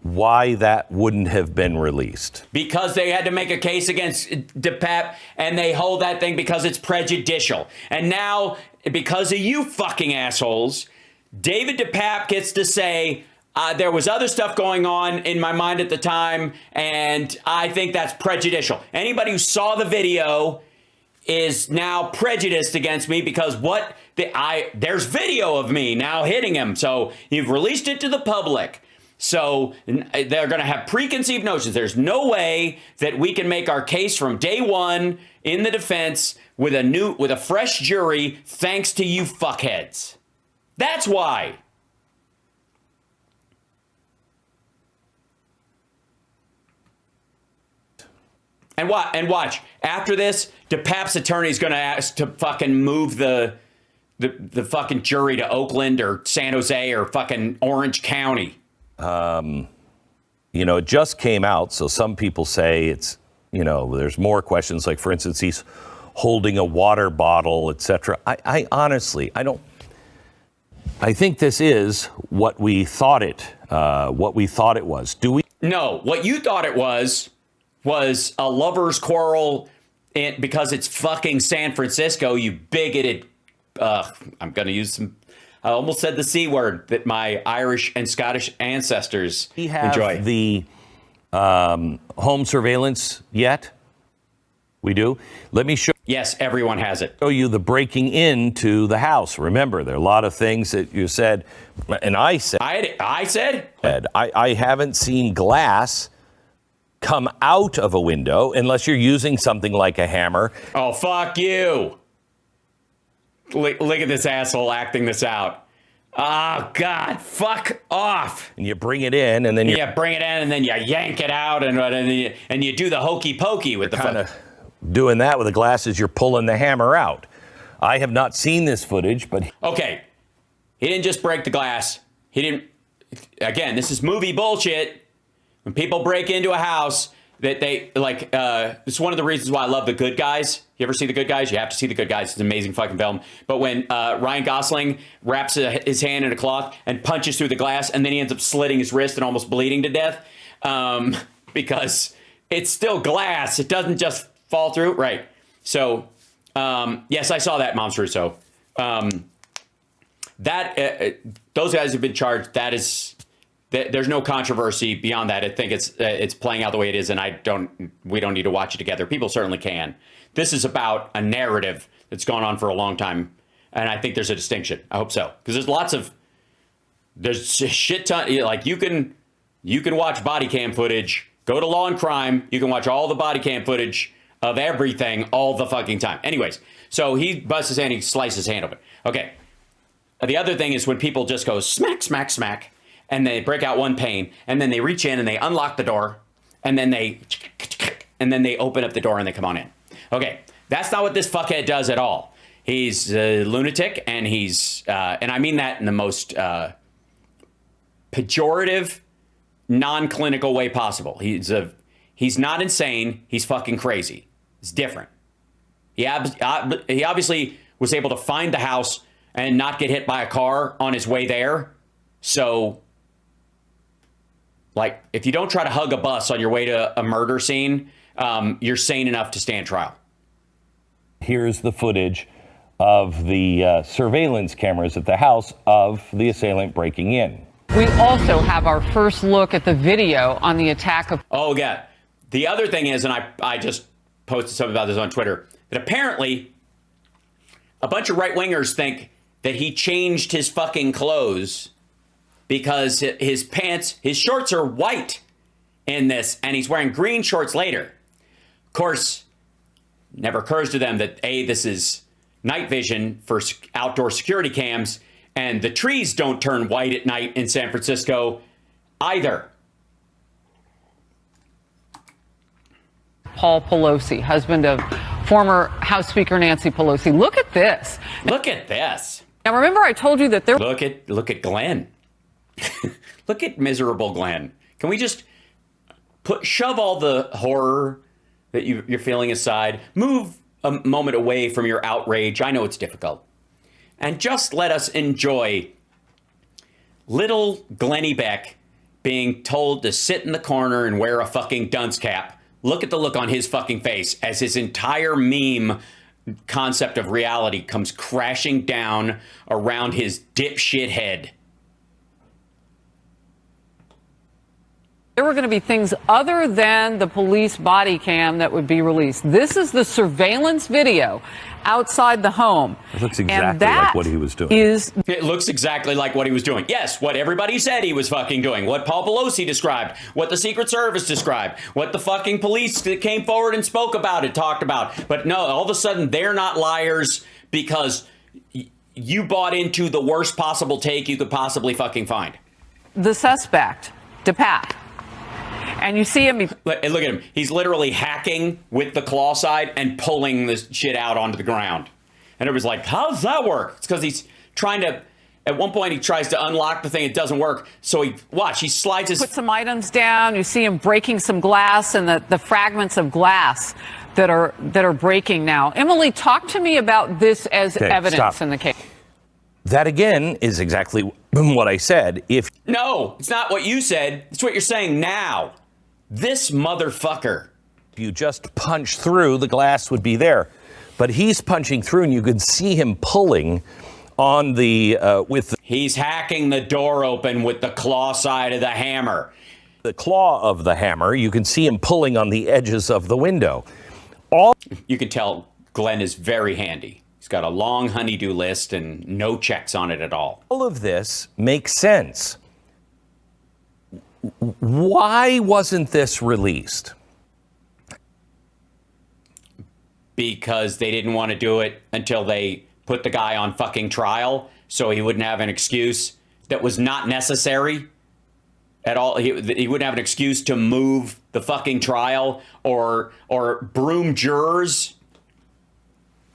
why that wouldn't have been released. Because they had to make a case against DePape, and they hold that thing because it's prejudicial. And now, because of you fucking assholes, David DePape gets to say, there was other stuff going on in my mind at the time, and I think that's prejudicial. Anybody who saw the video is now prejudiced against me because there's video of me now hitting him. So you've released it to the public. So they're going to have preconceived notions. There's no way that we can make our case from day one in the defense with a fresh jury, thanks to you fuckheads. That's why. And watch. After this, DePape's attorney is going to ask to fucking move the fucking jury to Oakland or San Jose or fucking Orange County. It just came out, so some people say it's, there's more questions. Like, for instance, he's holding a water bottle, etc. I honestly, I think this is what we thought it was. Do we? No, what you thought it was a lover's quarrel because it's fucking San Francisco, you bigoted. I'm going to use some. I almost said the C word that my Irish and Scottish ancestors enjoy. The home surveillance yet? We do? Let me show. Yes, everyone has it. Show you the breaking into the house. Remember, there are a lot of things that you said, and I said. I said? I haven't seen glass come out of a window unless you're using something like a hammer. Oh, fuck you. Look at this asshole acting this out. Oh, God, fuck off. And you bring it in, and then you bring it in, and then you yank it out, and you do the hokey pokey with the kind of doing that with the glasses. You're pulling the hammer out. I have not seen this footage, but okay, he didn't just break the glass. He didn't. Again, this is movie bullshit. When people break into a house, that they like. It's one of the reasons why I love The Good Guys. You ever see The Good Guys? You have to see The Good Guys. It's an amazing fucking film. But when Ryan Gosling wraps his hand in a cloth and punches through the glass, and then he ends up slitting his wrist and almost bleeding to death, because it's still glass. It doesn't just fall through. Right. So, yes, I saw that, Moms Russo. Those guys have been charged. There's no controversy beyond that. I think it's playing out the way it is, and we don't need to watch it together. People certainly can. This is about a narrative that's gone on for a long time, and I think there's a distinction. I hope so, because there's a shit ton. Like you can watch body cam footage. Go to Law and Crime. You can watch all the body cam footage of everything all the fucking time. Anyways, so he busts his hand, he slices his hand open. Okay. The other thing is when people just go smack, smack, smack, and they break out one pane, and then they reach in and they unlock the door, and then they open up the door and they come on in. Okay, that's not what this fuckhead does at all. He's a lunatic, and and I mean that in the most pejorative, non-clinical way possible. He's not insane. He's fucking crazy. It's different. He obviously was able to find the house and not get hit by a car on his way there. So, like, if you don't try to hug a bus on your way to a murder scene, you're sane enough to stand trial. Here's the footage of the surveillance cameras at the house of the assailant breaking in. We also have our first look at the video on the attack of... Oh, yeah. The other thing is, and I just posted something about this on Twitter, that apparently a bunch of right-wingers think that he changed his fucking clothes because his shorts are white in this, and he's wearing green shorts later. Of course, never occurs to them that, A, this is night vision for outdoor security cams, and the trees don't turn white at night in San Francisco either. Paul Pelosi, husband of former House Speaker Nancy Pelosi. Look at this. Look at this. Now, remember I told you that there... Look at Glenn. Look at miserable Glenn. Can we just shove all the horror that you're feeling aside, move a moment away from your outrage? I know it's difficult. And just let us enjoy little Glenny Beck being told to sit in the corner and wear a fucking dunce cap. Look at the look on his fucking face as his entire meme concept of reality comes crashing down around his dipshit head. There were going to be things other than the police body cam that would be released. This is the surveillance video outside the home. It looks exactly like what he was doing. It looks exactly like what he was doing. Yes, what everybody said he was fucking doing. What Paul Pelosi described. What the Secret Service described. What the fucking police that came forward and spoke about it talked about. But no, all of a sudden they're not liars because you bought into the worst possible take you could possibly fucking find. The suspect, DePape. And you see him. Look at him. He's literally hacking with the claw side and pulling this shit out onto the ground. And it was like, how does that work? It's because he's trying to. At one point, he tries to unlock the thing. It doesn't work. So he slides his. Put some items down. You see him breaking some glass and the fragments of glass that are breaking now. Emily, talk to me about this as evidence in the case. That again is exactly what I said. No, it's not what you said. It's what you're saying now. This motherfucker. If you just punch through, the glass would be there. But he's punching through, and you can see him pulling on the He's hacking the door open with the claw side of the hammer. The claw of the hammer. You can see him pulling on the edges of the window. You can tell Glenn is very handy. He's got a long honey-do list and no checks on it at all. All of this makes sense. Why wasn't this released? Because they didn't want to do it until they put the guy on fucking trial, so he wouldn't have an excuse that was not necessary at all. He wouldn't have an excuse to move the fucking trial or broom jurors.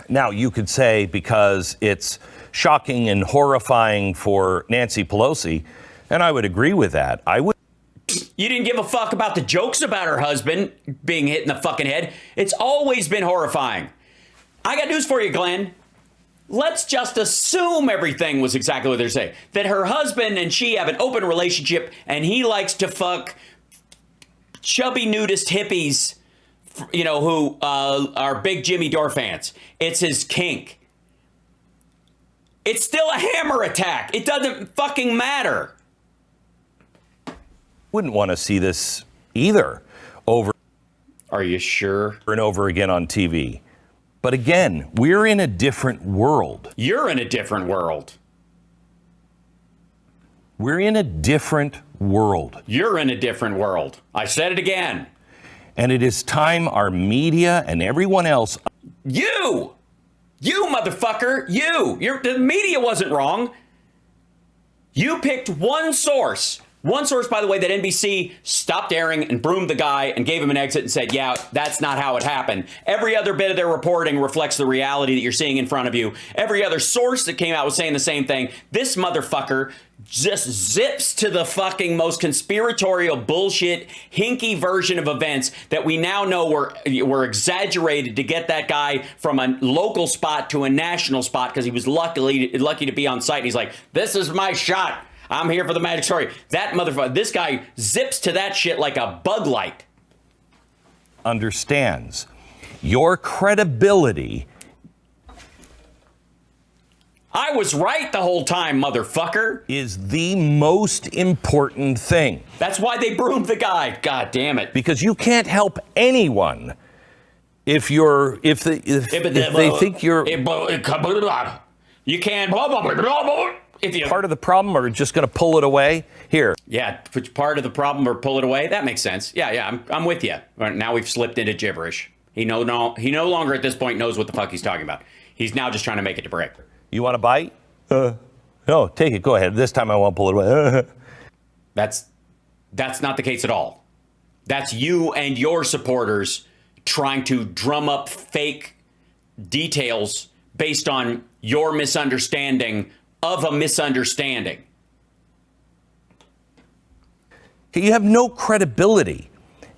Now, you could say because it's shocking and horrifying for Nancy Pelosi, and I would agree with that. You didn't give a fuck about the jokes about her husband being hit in the fucking head. It's always been horrifying. I got news for you, Glenn. Let's just assume everything was exactly what they're saying. That her husband and she have an open relationship and he likes to fuck chubby nudist hippies, you know, who are big Jimmy Dore fans. It's his kink. It's still a hammer attack. It doesn't fucking matter. Wouldn't want to see this either over. Are you sure? And over again on TV. But again, we're in a different world. You're in a different world. We're in a different world. You're in a different world. I said it again. And it is time our media and everyone else. You motherfucker, the media wasn't wrong. You picked one source. One source, by the way, that NBC stopped airing and broomed the guy and gave him an exit and said, yeah, that's not how it happened. Every other bit of their reporting reflects the reality that you're seeing in front of you. Every other source that came out was saying the same thing. This motherfucker just zips to the fucking most conspiratorial bullshit, hinky version of events that we now know were exaggerated to get that guy from a local spot to a national spot because he was lucky to be on site. And he's like, this is my shot. I'm here for the magic story. That motherfucker, this guy zips to that shit like a bug light. Understands your credibility. I was right the whole time, motherfucker. Is the most important thing. That's why they broomed the guy. God damn it. Because you can't help anyone if they think you're. You can't. If you part of the problem or just going to pull it away here. Yeah, part of the problem or pull it away. That makes sense. Yeah, I'm with you. Right, now we've slipped into gibberish. He no longer at this point knows what the fuck he's talking about. He's now just trying to make it to break. You want a bite? No, take it. Go ahead. This time I won't pull it away. That's not the case at all. That's you and your supporters trying to drum up fake details based on your misunderstanding of a misunderstanding. You have no credibility.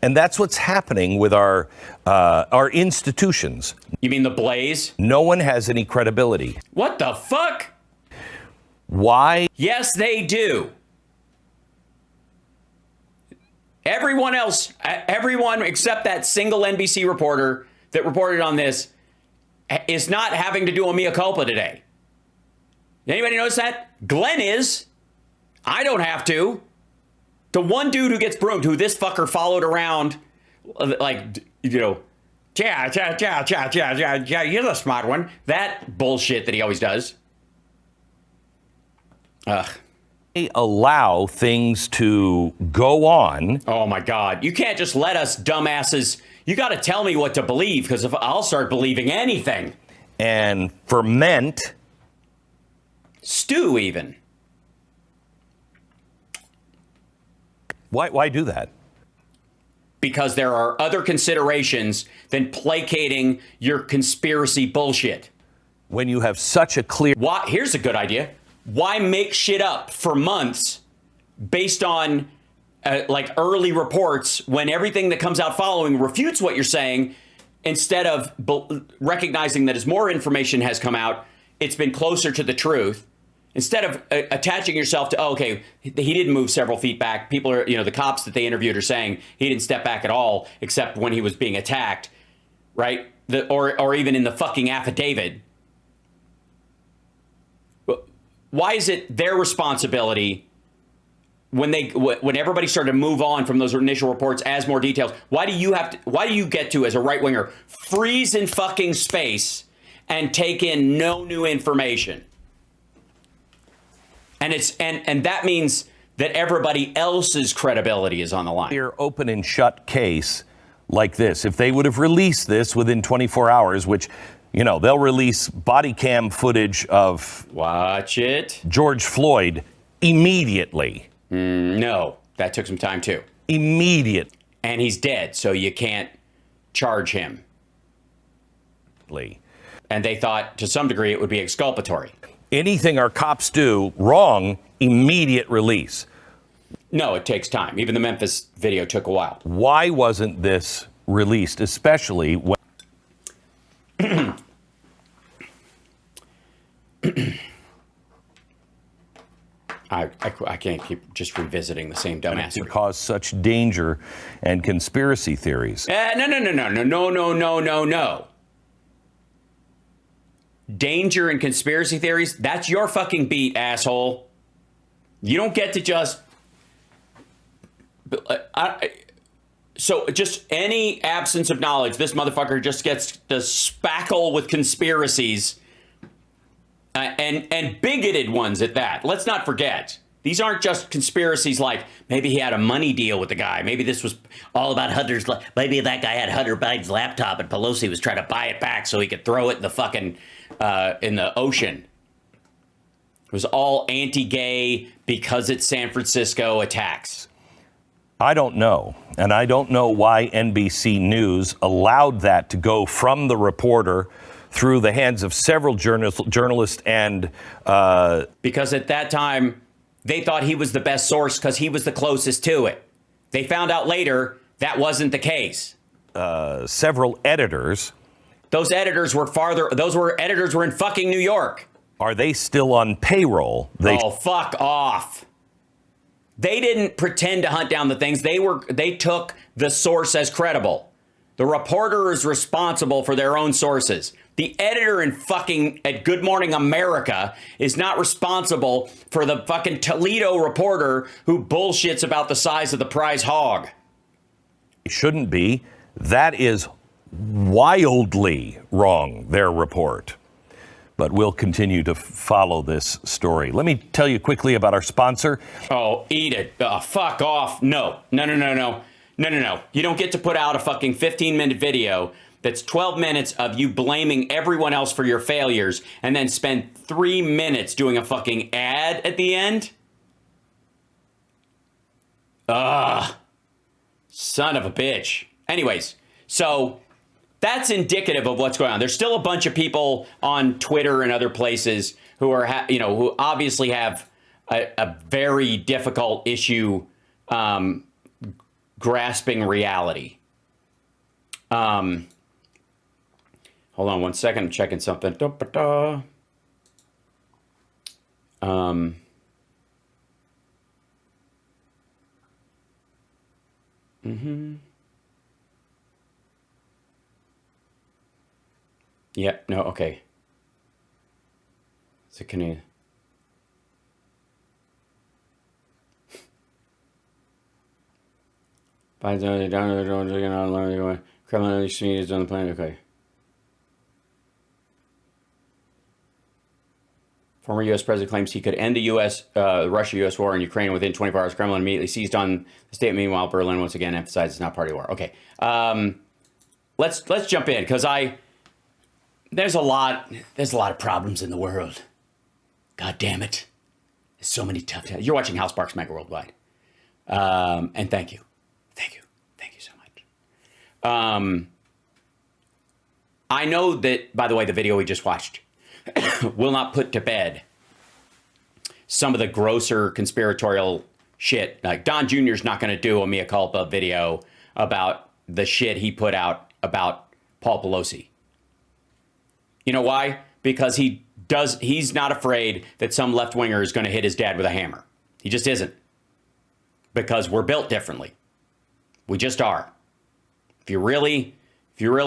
And that's what's happening with our institutions. You mean the Blaze? No one has any credibility. What the fuck? Why? Yes, they do. Everyone else, everyone except that single NBC reporter that reported on this is not having to do a mea culpa today. Anybody notice that? Glenn is. I don't have to. The one dude who gets broomed, who this fucker followed around, like, you know, you're the smart one. That bullshit that he always does. Ugh. They allow things to go on. Oh, my God. You can't just let us dumbasses. You got to tell me what to believe, because if I'll start believing anything. And ferment. Stew, even. Why do that? Because there are other considerations than placating your conspiracy bullshit. When you have such a clear... Here's a good idea. Why make shit up for months based on like early reports when everything that comes out following refutes what you're saying, instead of recognizing that as more information has come out, it's been closer to the truth. Instead of attaching yourself to, okay, he didn't move several feet back. People are, the cops that they interviewed are saying he didn't step back at all, except when he was being attacked, right? Or even in the fucking affidavit. Why is it their responsibility when everybody started to move on from those initial reports as more details? Why do you get to, as a right winger, freeze in fucking space and take in no new information? And that means that everybody else's credibility is on the line. Your open and shut case like this, if they would have released this within 24 hours, which, they'll release body cam footage of... Watch it. George Floyd immediately. No, that took some time too. Immediate. And he's dead, so you can't charge him. And they thought, to some degree, it would be exculpatory. Anything our cops do wrong, immediate release. No, it takes time. Even the Memphis video took a while. Why wasn't this released, especially when... I can't keep just revisiting the same dumbass. It caused such danger and conspiracy theories. No. Danger and conspiracy theories, that's your fucking beat, asshole. You don't get to just... So just any absence of knowledge, this motherfucker just gets to spackle with conspiracies, and bigoted ones at that. Let's not forget. These aren't just conspiracies like maybe he had a money deal with the guy. Maybe this was all about Hunter's... Maybe that guy had Hunter Biden's laptop and Pelosi was trying to buy it back so he could throw it in the fucking... in the ocean. It was all anti-gay because it's San Francisco attacks. I don't know. And I don't know why NBC News allowed that to go from the reporter through the hands of several journalists and... Because at that time, they thought he was the best source because he was the closest to it. They found out later that wasn't the case. Several editors... Those editors were editors were in fucking New York. Are they still on payroll? Oh, fuck off. They didn't pretend to hunt down the things. They took the source as credible. The reporter is responsible for their own sources. The editor at Good Morning America is not responsible for the fucking Toledo reporter who bullshits about the size of the prize hog. It shouldn't be. That is wildly wrong, their report. But we'll continue to follow this story. Let me tell you quickly about our sponsor. Oh, eat it. Fuck off. No. You don't get to put out a fucking 15-minute video that's 12 minutes of you blaming everyone else for your failures and then spend 3 minutes doing a fucking ad at the end? Ugh. Son of a bitch. Anyways, so that's indicative of what's going on. There's still a bunch of people on Twitter and other places who are, who obviously have a very difficult issue grasping reality. Hold on one second. I'm checking something. Yeah, no, okay. So can you... Criminal is on the planet, okay. Former U.S. president claims he could end the Russia-U.S. war in Ukraine within 24 hours. Kremlin immediately seized on the state. Meanwhile, Berlin once again emphasizes it's not party war. Okay, let's jump in because there's a lot of problems in the world. God damn it, there's so many tough. You're watching House Sparks Mega Worldwide, and thank you so much. I know that, by the way, the video we just watched will not put to bed some of the grosser conspiratorial shit. Like Don Jr.'s not going to do a mea culpa video about the shit he put out about Paul Pelosi. You know why? Because he's not afraid that some left-winger is going to hit his dad with a hammer. He just isn't. Because we're built differently. We just are. If you really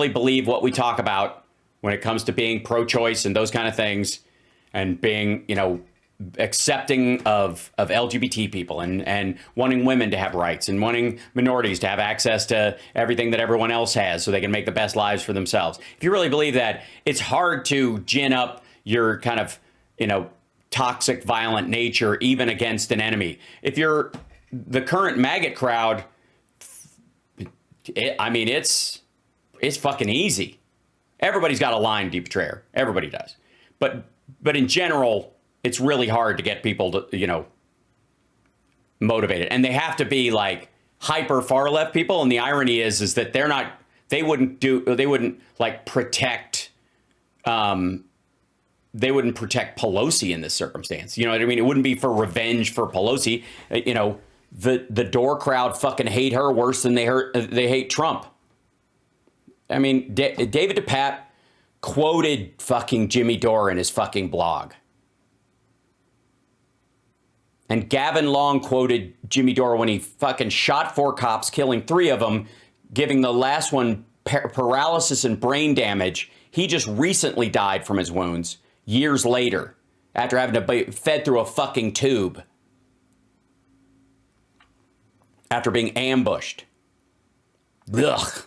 believe what we talk about when it comes to being pro-choice and those kind of things, and being, accepting of LGBT people and wanting women to have rights and wanting minorities to have access to everything that everyone else has so they can make the best lives for themselves. If you really believe that, it's hard to gin up your kind of, toxic, violent nature even against an enemy. If you're the current maggot crowd, it's fucking easy. Everybody's got a line, deep betrayer. Everybody does. But in general, it's really hard to get people to, motivated. And they have to be like hyper far left people. And the irony is that they wouldn't protect Pelosi in this circumstance. You know what I mean? It wouldn't be for revenge for Pelosi. The door crowd fucking hate her worse than they hate Trump. I mean, David DePape quoted fucking Jimmy Dore in his fucking blog. And Gavin Long quoted Jimmy Dore when he fucking shot 4 cops, killing 3 of them, giving the last one paralysis and brain damage. He just recently died from his wounds years later after having to be fed through a fucking tube after being ambushed. Ugh.